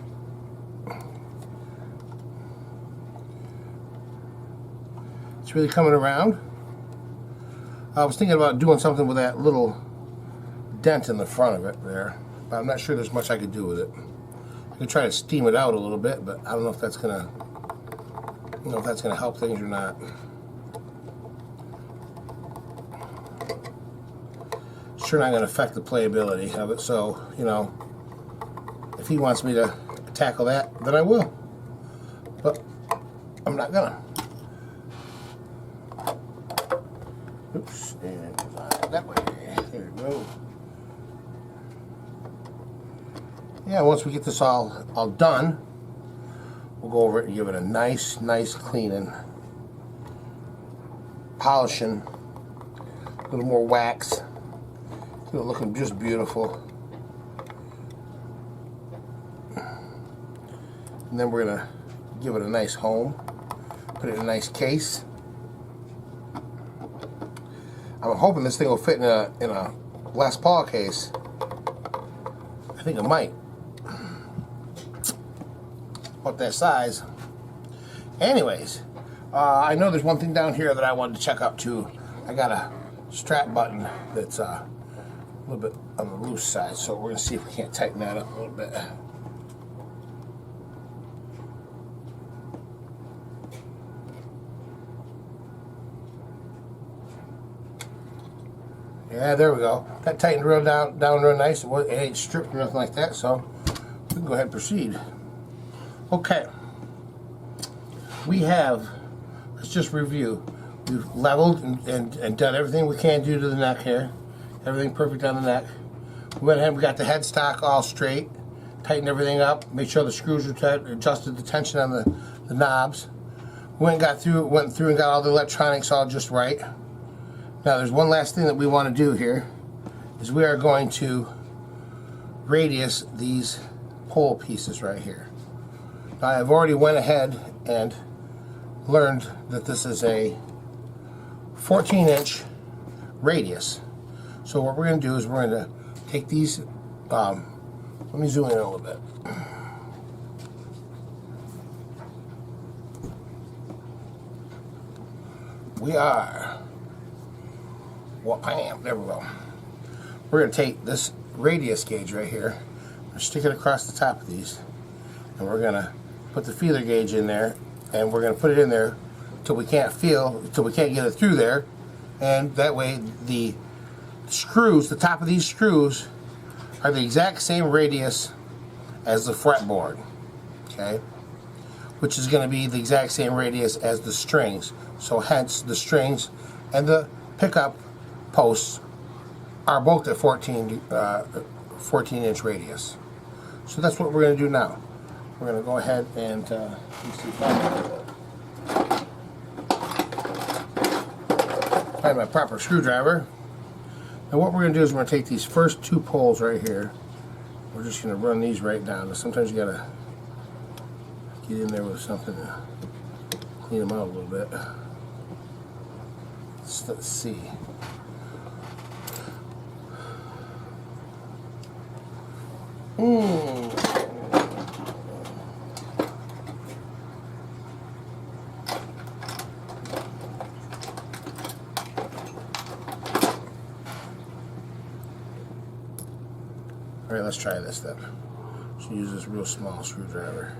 It's really coming around. I was thinking about doing something with that little dent in the front of it there, but I'm not sure there's much I could do with it. I could try to steam it out a little bit, but I don't know if that's gonna, help things or not. Sure not gonna affect the playability of it, so, you know, if he wants me to tackle that, then I will. But I'm not gonna. Oops, and that way. There we go. Yeah, once we get this all done, we'll go over it and give it a nice cleaning, polishing, a little more wax. It's looking just beautiful. And then we're gonna give it a nice home, put it in a nice case. I'm hoping this thing will fit in a Les Paul case. I think it might. About that size. Anyways, I know there's one thing down here that I wanted to check up too. I got a strap button that's a little bit on the loose side, so we're gonna see if we can't tighten that up a little bit. Yeah, there we go. That tightened real down real nice. It ain't stripped or nothing like that, so we can go ahead and proceed. Okay. We have, let's just review. We've leveled and done everything we can do to the neck here. Everything perfect on the neck. We went ahead and we got the headstock all straight. Tightened everything up. Made sure the screws were tight. Adjusted the tension on the knobs. Went through and got all the electronics all just right. Now there's one last thing that we want to do here, is we are going to radius these pole pieces right here. Now I've already went ahead and learned that this is a 14-inch radius. So what we're going to do is we're going to take these, let me zoom in a little bit. We are, well, I am, there we go. We're going to take this radius gauge right here, we're stick it across the top of these, and we're going to put the feeler gauge in there, and we're going to put it in there till we can't get it through there, and that way the screws, the top of these screws, are the exact same radius as the fretboard, okay? Which is going to be the exact same radius as the strings. So hence the strings and the pickup posts are both at 14-inch radius. So that's what we're going to do now. We're going to go ahead and find my proper screwdriver. And what we're going to do is we're going to take these first two poles right here. We're just going to run these right down. Sometimes you got to get in there with something to clean them out a little bit. Let's see. Alright, let's try this then. Just use this real small screwdriver.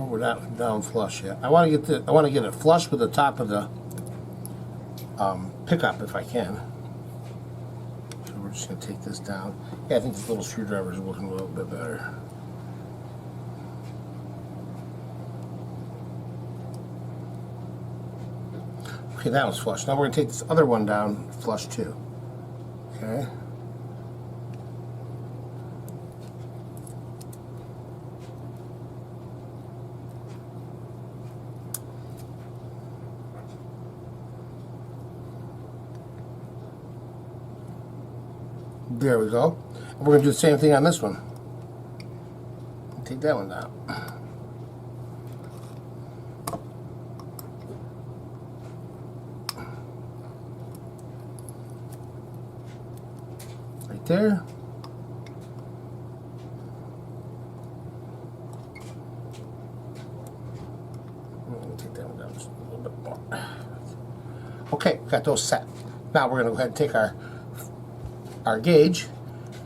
Oh, we're not down flush yet. I want to get it flush with the top of the pickup if I can. So we're just going to take this down. Yeah, I think this little screwdriver is working a little bit better. Okay, that was flush. Now we're going to take this other one down flush too. Okay. There we go. And we're going to do the same thing on this one. Take that one down. Right there. Take that one down just a little bit more. Okay, got those set. Now we're going to go ahead and take our gauge,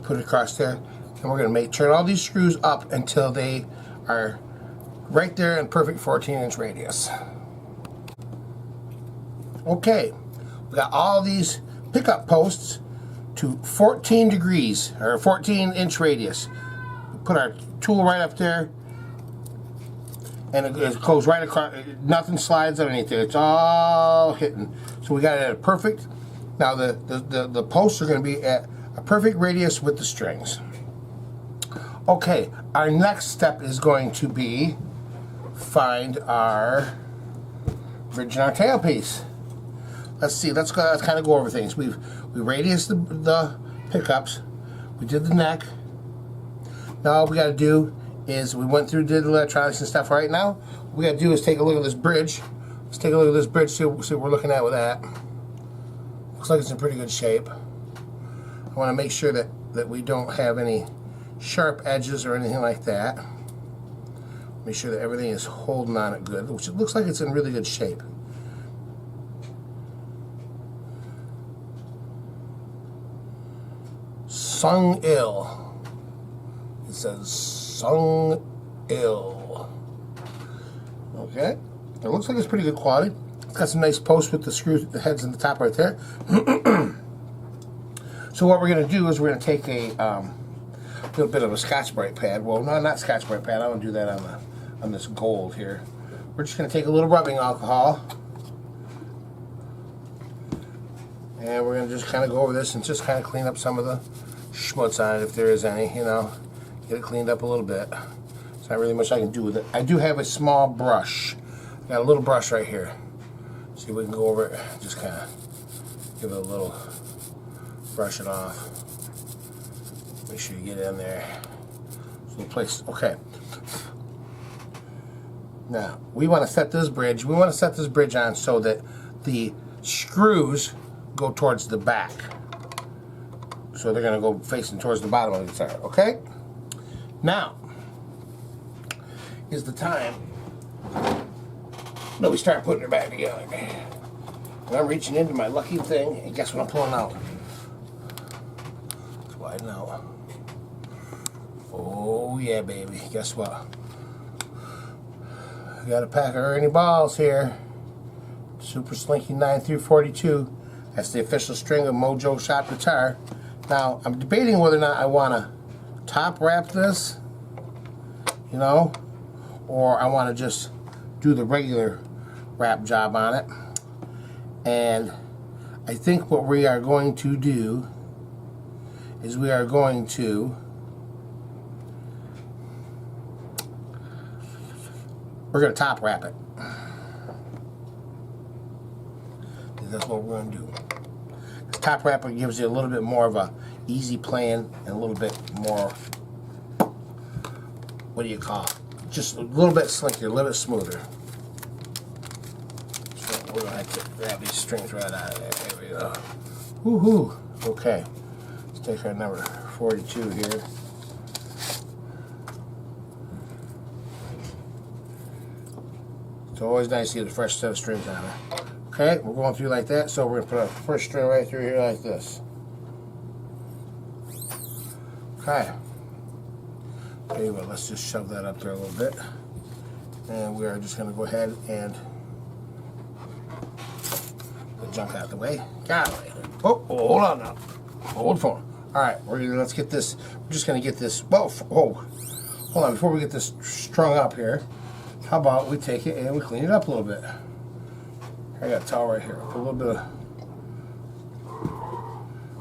put it across there, and we're going to turn all these screws up until they are right there in perfect 14-inch radius. Okay, we got all these pickup posts to 14 degrees or 14-inch radius. We put our tool right up there, and it goes right across. Nothing slides underneath there. It's all hitting. So we got it at a perfect. Now the posts are going to be at a perfect radius with the strings. Okay, our next step is going to be find our bridge and our tailpiece. Let's see. Let's kind of go over things. We radiused the pickups. We did the neck. Now all we got to do is we went through, did the electronics and stuff. Right now, what we got to do is take a look at this bridge. Let's take a look at this bridge. See what we're looking at with that. Looks like it's in pretty good shape. I want to make sure that we don't have any sharp edges or anything like that. Make sure that everything is holding on it good, which it looks like it's in really good shape. Sung Il. It says Sung Il. Okay. It looks like it's pretty good quality. It's got some nice posts with the screw heads in the top right there. So what we're going to do is we're going to take a little bit of a Scotch-Brite pad. Well, no, not Scotch-Brite pad. I want to do that on this gold here. We're just going to take a little rubbing alcohol, and we're going to just kind of go over this and just kind of clean up some of the schmutz on it, if there is any. You know, get it cleaned up a little bit. There's not really much I can do with it. I do have a small brush. Got a little brush right here. See if we can go over it. Just kind of give it a little. Brush it off. Make sure you get in there. So place. Okay. Now we want to set this bridge. We want to set this bridge on so that the screws go towards the back. So they're going to go facing towards the bottom of the guitar. Okay. Now is the time that we start putting her back together. And I'm reaching into my lucky thing, and guess what I'm pulling out? Widen out. Oh yeah, baby. Guess what? I got a pack of Ernie balls here. Super Slinky 9 through 42. That's the official string of MOJOfied guitar. Now I'm debating whether or not I want to top wrap this, you know, or I want to just do the regular wrap job on it. And I think what we are going to do is we're going to top wrap it. That's what we're going to do. This top wrapper gives you a little bit more of a easy playing and a little bit more, what do you call it? Just a little bit slinkier, a little bit smoother. So we're going to have to grab these strings right out of there. There we go. Woohoo! Okay. Let's take our number 42 here. It's always nice to get a fresh set of strings on it. Okay, we're going through like that, so we're going to put our first string right through here like this. Okay. Okay, well, let's just shove that up there a little bit. And we are just going to go ahead and get the junk out of the way. Got it. Oh, hold on now. Hold phone. All right, let's get this. We're just going to get this. Whoa, hold on. Before we get this strung up here, how about we take it and we clean it up a little bit. I got a towel right here. Put a little bit of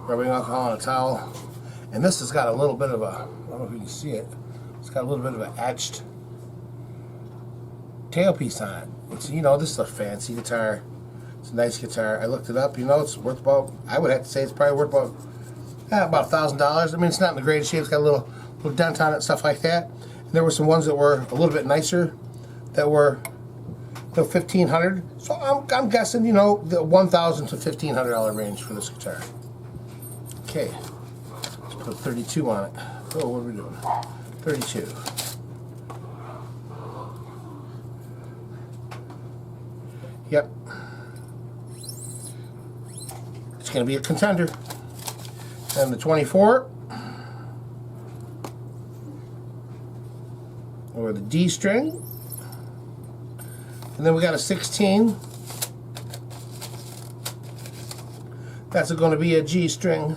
rubbing alcohol on a towel. And this has got a little bit of a, I don't know if you can see it, it's got a little bit of an etched tailpiece on it. It's, you know, this is a fancy guitar. It's a nice guitar. I looked it up, you know, it's worth about, I would have to say it's probably worth about $1,000. I mean, it's not in the greatest shape. It's got a little dent on it, stuff like that. And there were some ones that were a little bit nicer that were, you know, $1,500. So I'm guessing, you know, the $1,000 to $1,500 range for this guitar. Okay, let's put 32 on it. Oh, what are we doing? 32. Yep. It's going to be a contender. And the 24, or the D string. And then we got a 16. That's going to be a G string.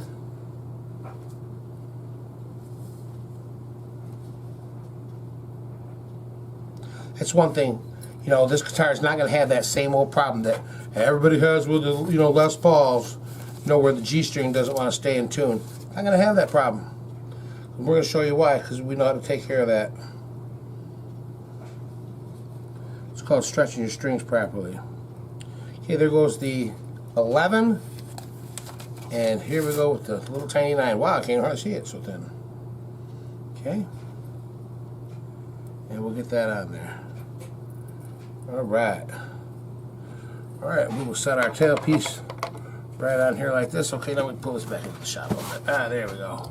That's one thing. You know, this guitar is not going to have that same old problem that everybody has with the, you know, Les Pauls. You know, where the G string doesn't want to stay in tune. Not going to have that problem. We're going to show you why, because we know how to take care of that. It's called stretching your strings properly. Okay, there goes the 11. And here we go with the little tiny 9. Wow, I can't hardly see it so thin. Okay. And we'll get that on there. Alright. Alright, we will set our tailpiece right on here like this. Okay, now we can pull this back into the shop a little bit. Ah, there we go.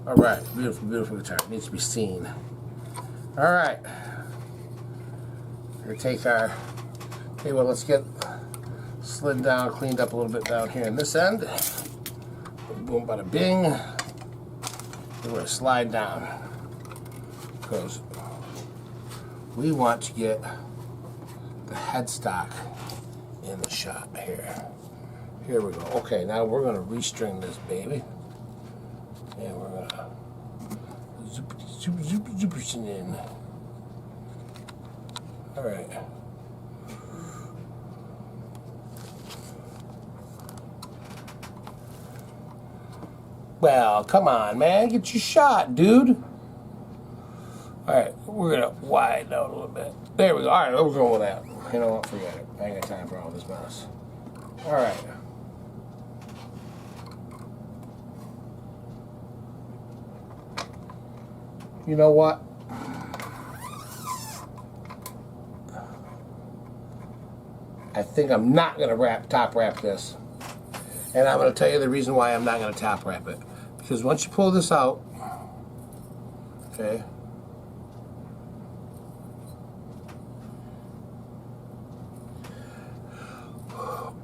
Alright, beautiful, beautiful guitar. It needs to be seen. Alright. Here, take our, okay, well, let's get slid down, cleaned up a little bit down here in this end. Boom, bada bing. We're going to slide down because we want to get the headstock in the shot here. Here we go. Okay, now we're going to restring this baby. And we're going to super in. Alright. Well, come on, man. Get your shot, dude. Alright, we're going to widen out a little bit. There we go. Alright, we're going with that. You know what? Forget it. I ain't got time for all this mess. Alright. You know what? I think I'm not going to top wrap this. And I'm going to tell you the reason why I'm not going to top wrap it. Because once you pull this out, okay,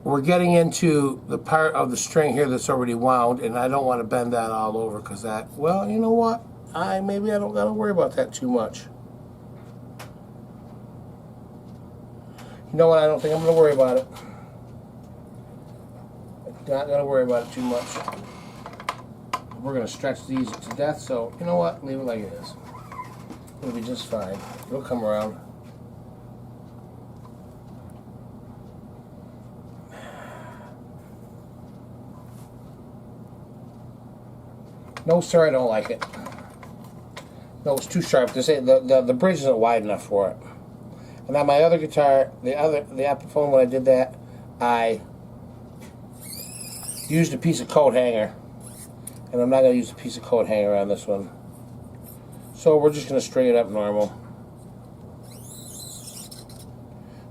we're getting into the part of the string here that's already wound, and I don't want to bend that all over because that, well, you know what? Maybe I don't got to worry about that too much. You know what? I don't think I'm going to worry about it. Not going to worry about it too much. We're going to stretch these to death, so you know what? Leave it like it is. It'll be just fine. It'll come around. No, sir, I don't like it. No, it's too sharp. The bridge isn't wide enough for it. And on my other guitar, the Epiphone, when I did that, I used a piece of coat hanger. And I'm not going to use a piece of coat hanger on this one. So we're just going to straighten it up normal.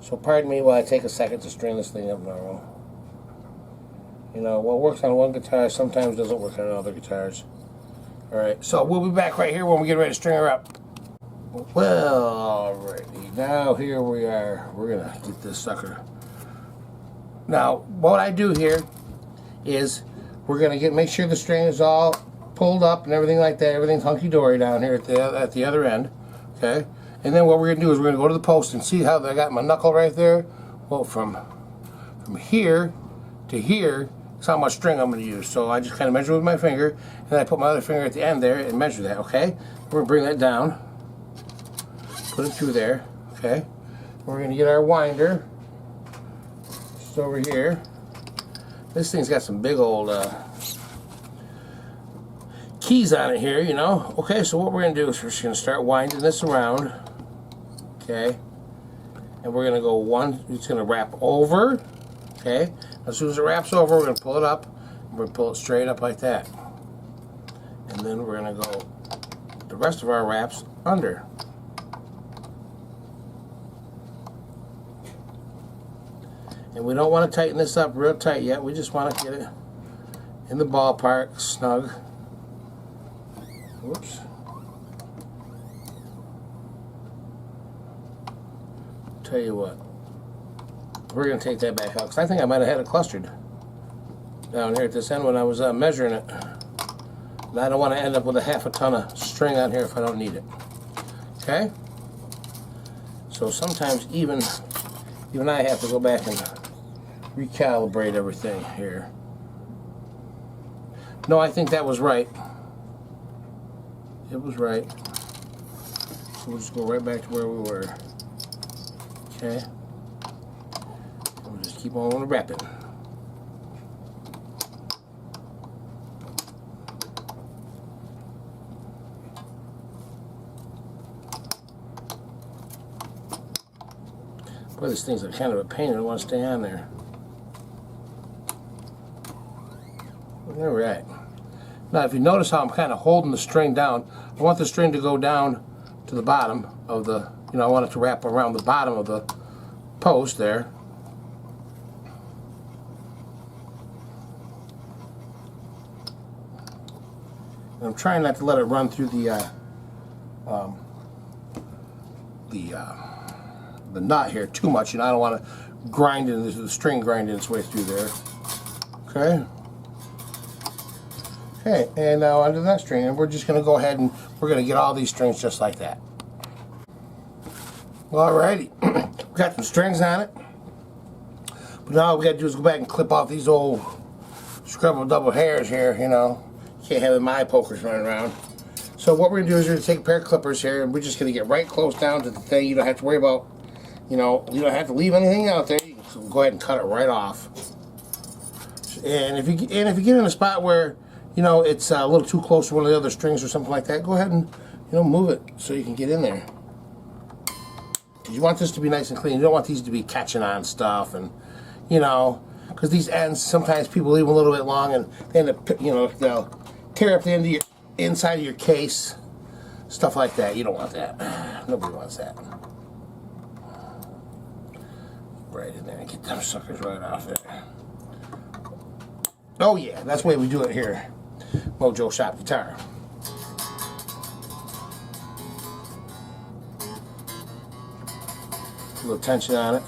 So pardon me while I take a second to string this thing up normal. You know, what works on one guitar sometimes doesn't work on other guitars. Alright, so we'll be back right here when we get ready to string her up. Well, alrighty, now here we are. We're going to get this sucker. Now, what I do here is we're going to make sure the string is all pulled up and everything like that. Everything's hunky-dory down here at the other end. Okay? And then what we're going to do is we're going to go to the post and see how I got my knuckle right there. Well, from here to here is how much string I'm going to use. So I just kind of measure with my finger, and then I put my other finger at the end there and measure that, okay? We're going to bring that down, put it through there, okay? We're going to get our winder just over here. This thing's got some big old keys on it here, you know. Okay, so what we're going to do is we're just going to start winding this around, okay? And we're going to go it's going to wrap over, okay? As soon as it wraps over, we're going to pull it up. We're going to pull it straight up like that. And then we're going to go the rest of our wraps under. And we don't want to tighten this up real tight yet. We just want to get it in the ballpark, snug. Whoops. Tell you what, we're going to take that back out because I think I might have had it clustered down here at this end when I was measuring it. And I don't want to end up with a half a ton of string on here if I don't need it. Okay? So sometimes even I have to go back and recalibrate everything here. No, I think that was right. It was right. So we'll just go right back to where we were. Okay. And we'll just keep on wrapping. Boy, these things are kind of a pain. I don't want to stay on there. All right. Now, if you notice how I'm kind of holding the string down, I want the string to go down to the bottom of the, you know, I want it to wrap around the bottom of the post there. And I'm trying not to let it run through the nut here too much. You know, I don't want to grind it, the string grinding its way through there. Okay. Okay, and now onto that string, and we're just going to go ahead and we're going to get all these strings just like that. Alrighty, we got some strings on it, but now all we got to do is go back and clip off these old scrubble double hairs here. You know, you can't have them eye pokers running around. So what we're going to do is we're going to take a pair of clippers here, and we're just going to get right close down to the thing. You don't have to worry about, you know, you don't have to leave anything out there. You can go ahead and cut it right off. And if you get in a spot where, you know, it's a little too close to one of the other strings or something like that, go ahead and, you know, move it so you can get in there. You want this to be nice and clean. You don't want these to be catching on stuff, and, you know, because these ends, sometimes people leave them a little bit long and they end up, you know, they'll tear up the end of your, inside of your case, stuff like that. You don't want that. Nobody wants that. Right in there and get them suckers right off there. Oh yeah, that's the way we do it here. Mojo Shop Guitar. A little tension on it.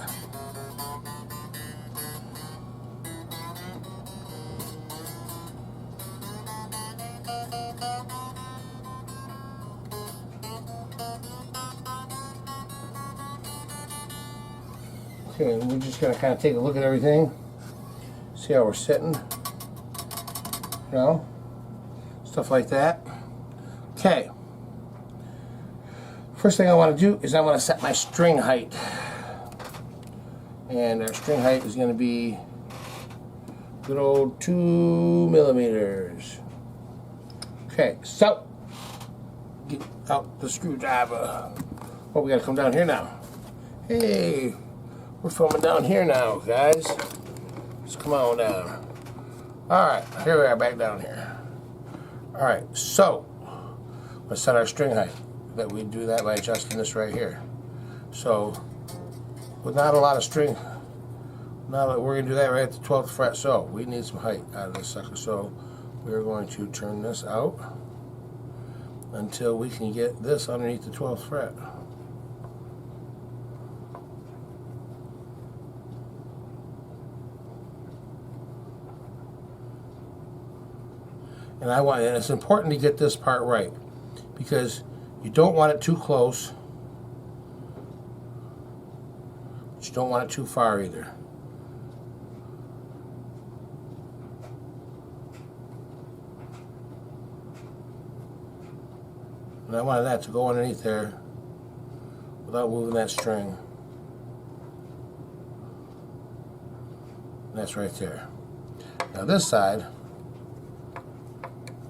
Okay, and we're just going to kind of take a look at everything, see how we're sitting, you know, stuff like that. Okay. First thing I want to do is I want to set my string height. And our string height is going to be good old 2 millimeters. Okay, so get out the screwdriver. Oh, we got to come down here now. Hey, we're filming down here now, guys. Let's come on down. Alright, here we are back down here. Alright, so let's set our string height. That we do that by adjusting this right here. So with not a lot of string, now we're going to do that right at the 12th fret. So we need some height out of this sucker. So we're going to turn this out until we can get this underneath the 12th fret. And and it's important to get this part right, because you don't want it too close don't want it too far either. And I wanted that to go underneath there without moving that string. And that's right there. Now this side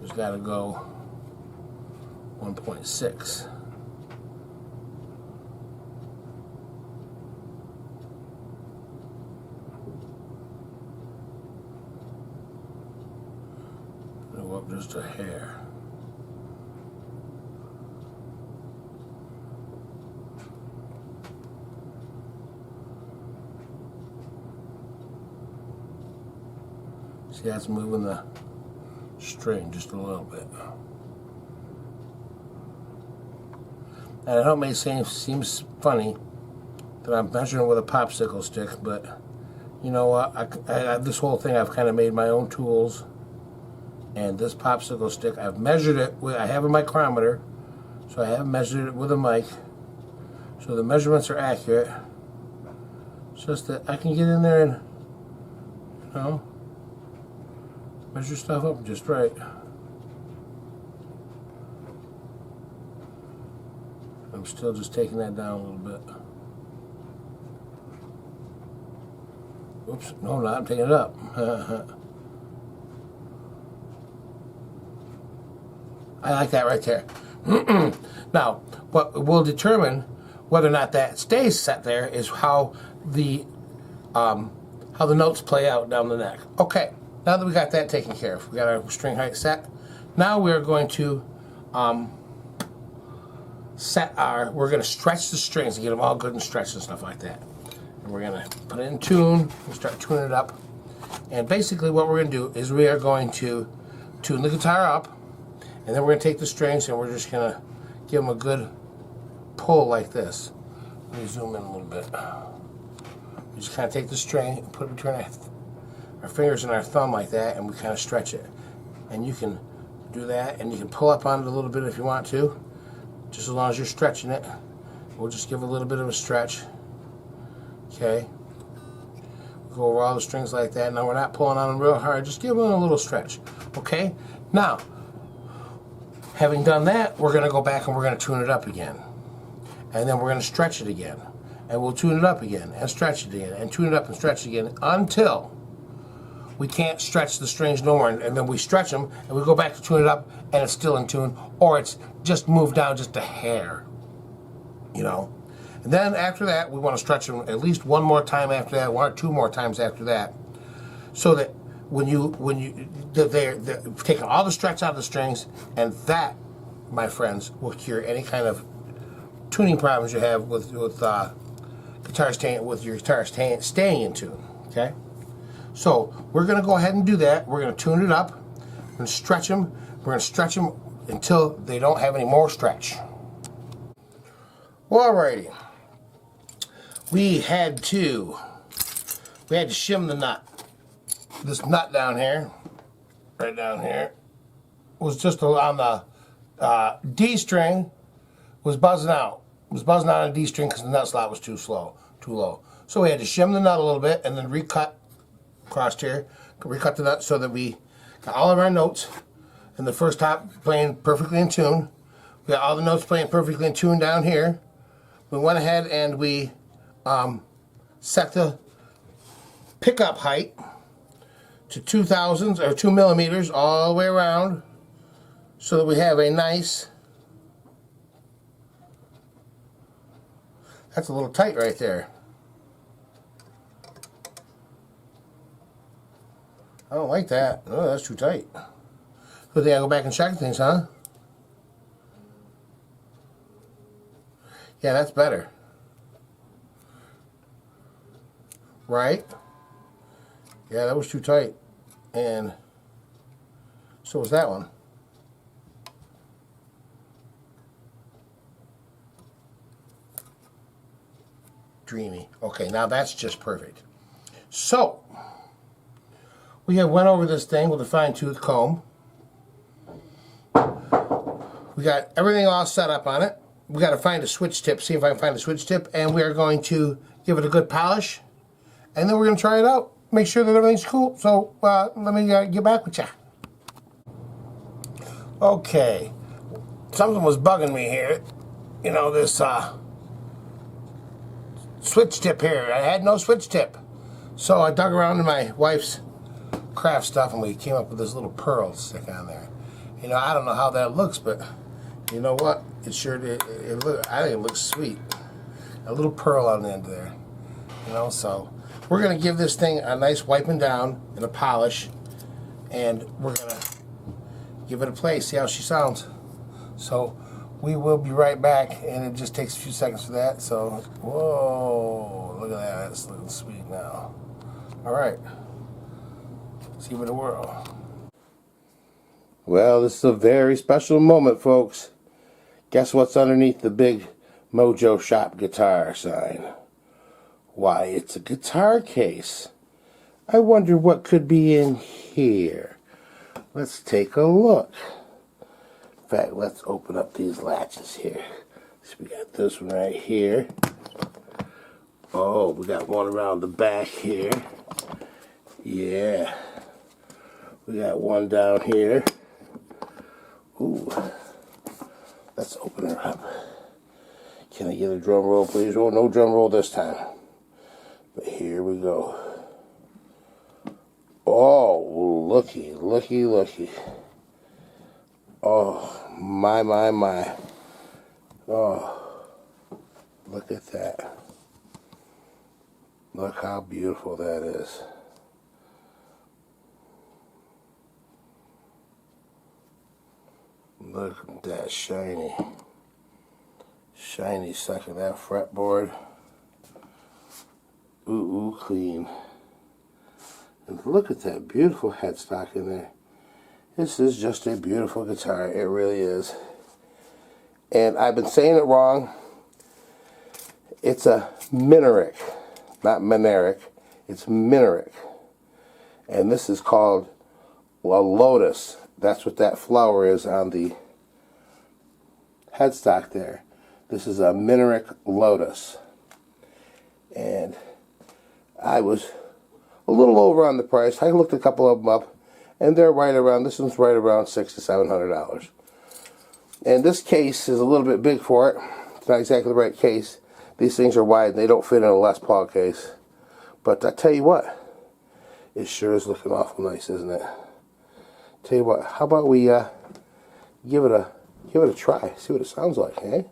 has got to go 1.6. Go up just a hair. See, that's moving the string just a little bit. And I know it may seems funny that I'm measuring with a popsicle stick, but you know what? This whole thing I've kind of made my own tools. And this popsicle stick, I've measured it with, I have a micrometer, so I have measured it with a mic. So the measurements are accurate. It's just that I can get in there and, you know, measure stuff up just right. I'm still just taking that down a little bit. Oops, no, I'm not. I'm taking it up. I like that right there. Now, what will determine whether or not that stays set there is how the notes play out down the neck. Okay, now that we got that taken care of, we got our string height set. Now we're going to we're going to stretch the strings and get them all good and stretched and stuff like that. And we're going to put it in tune and start tuning it up. And basically what we're going to do is we are going to tune the guitar up, and then we're going to take the strings and we're just going to give them a good pull like this. Let me zoom in a little bit. We just kind of take the string and put it between our fingers and our thumb like that, and we kind of stretch it. And you can do that, and you can pull up on it a little bit if you want to, just as long as you're stretching it. We'll just give a little bit of a stretch. Okay. Go over all the strings like that. Now we're not pulling on them real hard, just give them a little stretch. Okay? Now, having done that, we're going to go back and we're going to tune it up again. And then we're going to stretch it again. And we'll tune it up again and stretch it again and tune it up and stretch it again until we can't stretch the strings no more. And then we stretch them and we go back to tune it up and it's still in tune, or it's just moved down just a hair. You know? And then after that, we want to stretch them at least one more time after that, one or two more times after that, so that they're taking all the stretch out of the strings, and that, my friends, will cure any kind of tuning problems you have with your guitar staying in tune. Okay, so we're going to go ahead and do that. We're going to tune it up. We're going to stretch them. We're going to stretch them until they don't have any more stretch. Well, alrighty. We had to shim the nut. This nut down here, right down here, was just on the D string, was buzzing out. It was buzzing out on D string because the nut slot was too low. So we had to shim the nut a little bit and then recut across here, recut the nut so that we got all of our notes in the first top playing perfectly in tune. We got all the notes playing perfectly in tune down here. We went ahead and we set the pickup height to 2,000 or 2 millimeters all the way around, so that we have a nice. That's a little tight right there. I don't like that. Oh, that's too tight. Good thing I go back and check things, huh? Yeah, that's better. Right? Yeah, that was too tight. And so was that one. Dreamy. Okay, now that's just perfect. So, we have went over this thing with a fine-tooth comb. We got everything all set up on it. We got to find a switch tip, see if I can find a switch tip, and we are going to give it a good polish, and then we're going to try it out. Make sure that everything's cool. So let me get back with you. Okay, something was bugging me here. You know, this switch tip here. I had no switch tip. So I dug around in my wife's craft stuff and we came up with this little pearl to stick on there. You know, I don't know how that looks, but you know what? It sure did. I think it looks sweet. A little pearl on the end there. You know, so we're going to give this thing a nice wiping down and a polish, and we're going to give it a play, see how she sounds. So we will be right back, and it just takes a few seconds for that. So, whoa, look at that. It's looking sweet now. All right, let's give it a whirl. Well, this is a very special moment, folks. Guess what's underneath the big Mojo Shop guitar sign? Why, it's a guitar case. I wonder what could be in here. Let's take a look. In fact, let's open up these latches here. So we got this one right here. Oh, we got one around the back here. Yeah. We got one down here. Ooh. Let's open her up. Can I get a drum roll, please? Oh, no drum roll this time. But here we go. Oh, looky, looky, looky. Oh, my. Oh, look at that. Look how beautiful that is. Look at that shiny sucker, that fretboard. Ooh, clean. And look at that beautiful headstock in there. This is just a beautiful guitar. It really is. And I've been saying it wrong. It's a Minarik, not Minarik. It's Minarik. And this is called a Lotus. That's what that flower is on the headstock there. This is a Minarik Lotus. And I was a little over on the price. I looked a couple of them up, and they're right around, this one's right around $600 to $700. And this case is a little bit big for it. It's not exactly the right case. These things are wide, and they don't fit in a Les Paul case. But I tell you what, it sure is looking awful nice, isn't it? Tell you what, how about we give it a try, see what it sounds like, eh?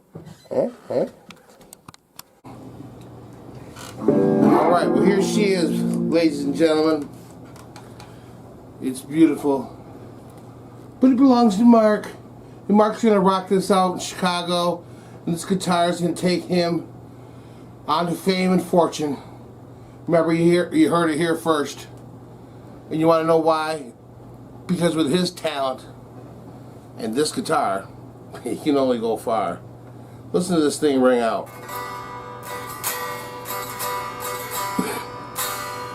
Alright, well here she is, ladies and gentlemen. It's beautiful. But it belongs to Mark. And Mark's going to rock this out in Chicago. And this guitar is going to take him on to fame and fortune. Remember, you heard it here first. And you want to know why? Because with his talent and this guitar, he can only go far. Listen to this thing ring out.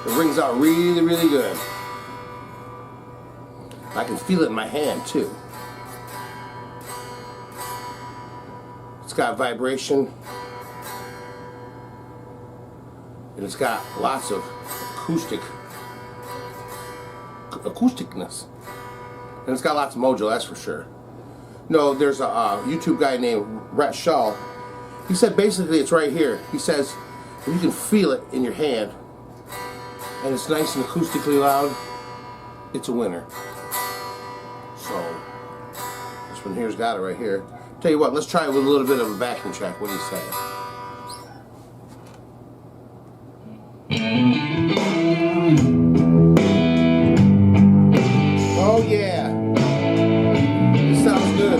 It rings out really, really good. I can feel it in my hand too. It's got vibration. And it's got lots of acousticness. And it's got lots of mojo, that's for sure. No, there's a YouTube guy named Rhett Shaw. He said basically it's right here. He says if you can feel it in your hand and it's nice and acoustically loud, it's a winner. So this one here's got it right here. Tell you what, let's try it with a little bit of a backing track. What do you say? Oh yeah, this sounds good.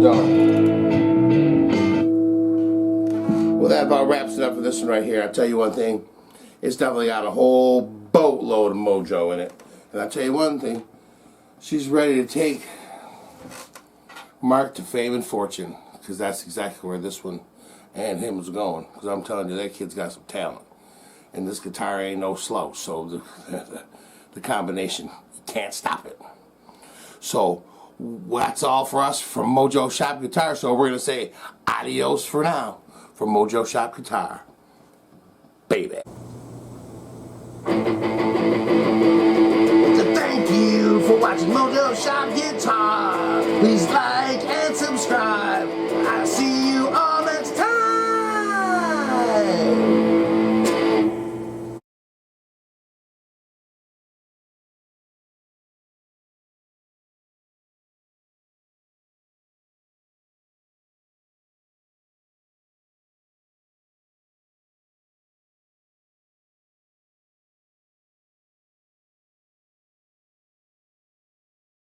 done. Well, that about wraps it up for this one right here. I'll tell you one thing. It's definitely got a whole boatload of mojo in it. And I'll tell you one thing. She's ready to take Mark to fame and fortune. Because that's exactly where this one and him is going. Because I'm telling you, that kid's got some talent. And this guitar ain't no slouch. So the combination, you can't stop it. So that's all for us from Mojo Shop Guitar. So we're going to say adios for now from Mojo Shop Guitar. Baby. Thank you for watching Mojo Shop Guitar.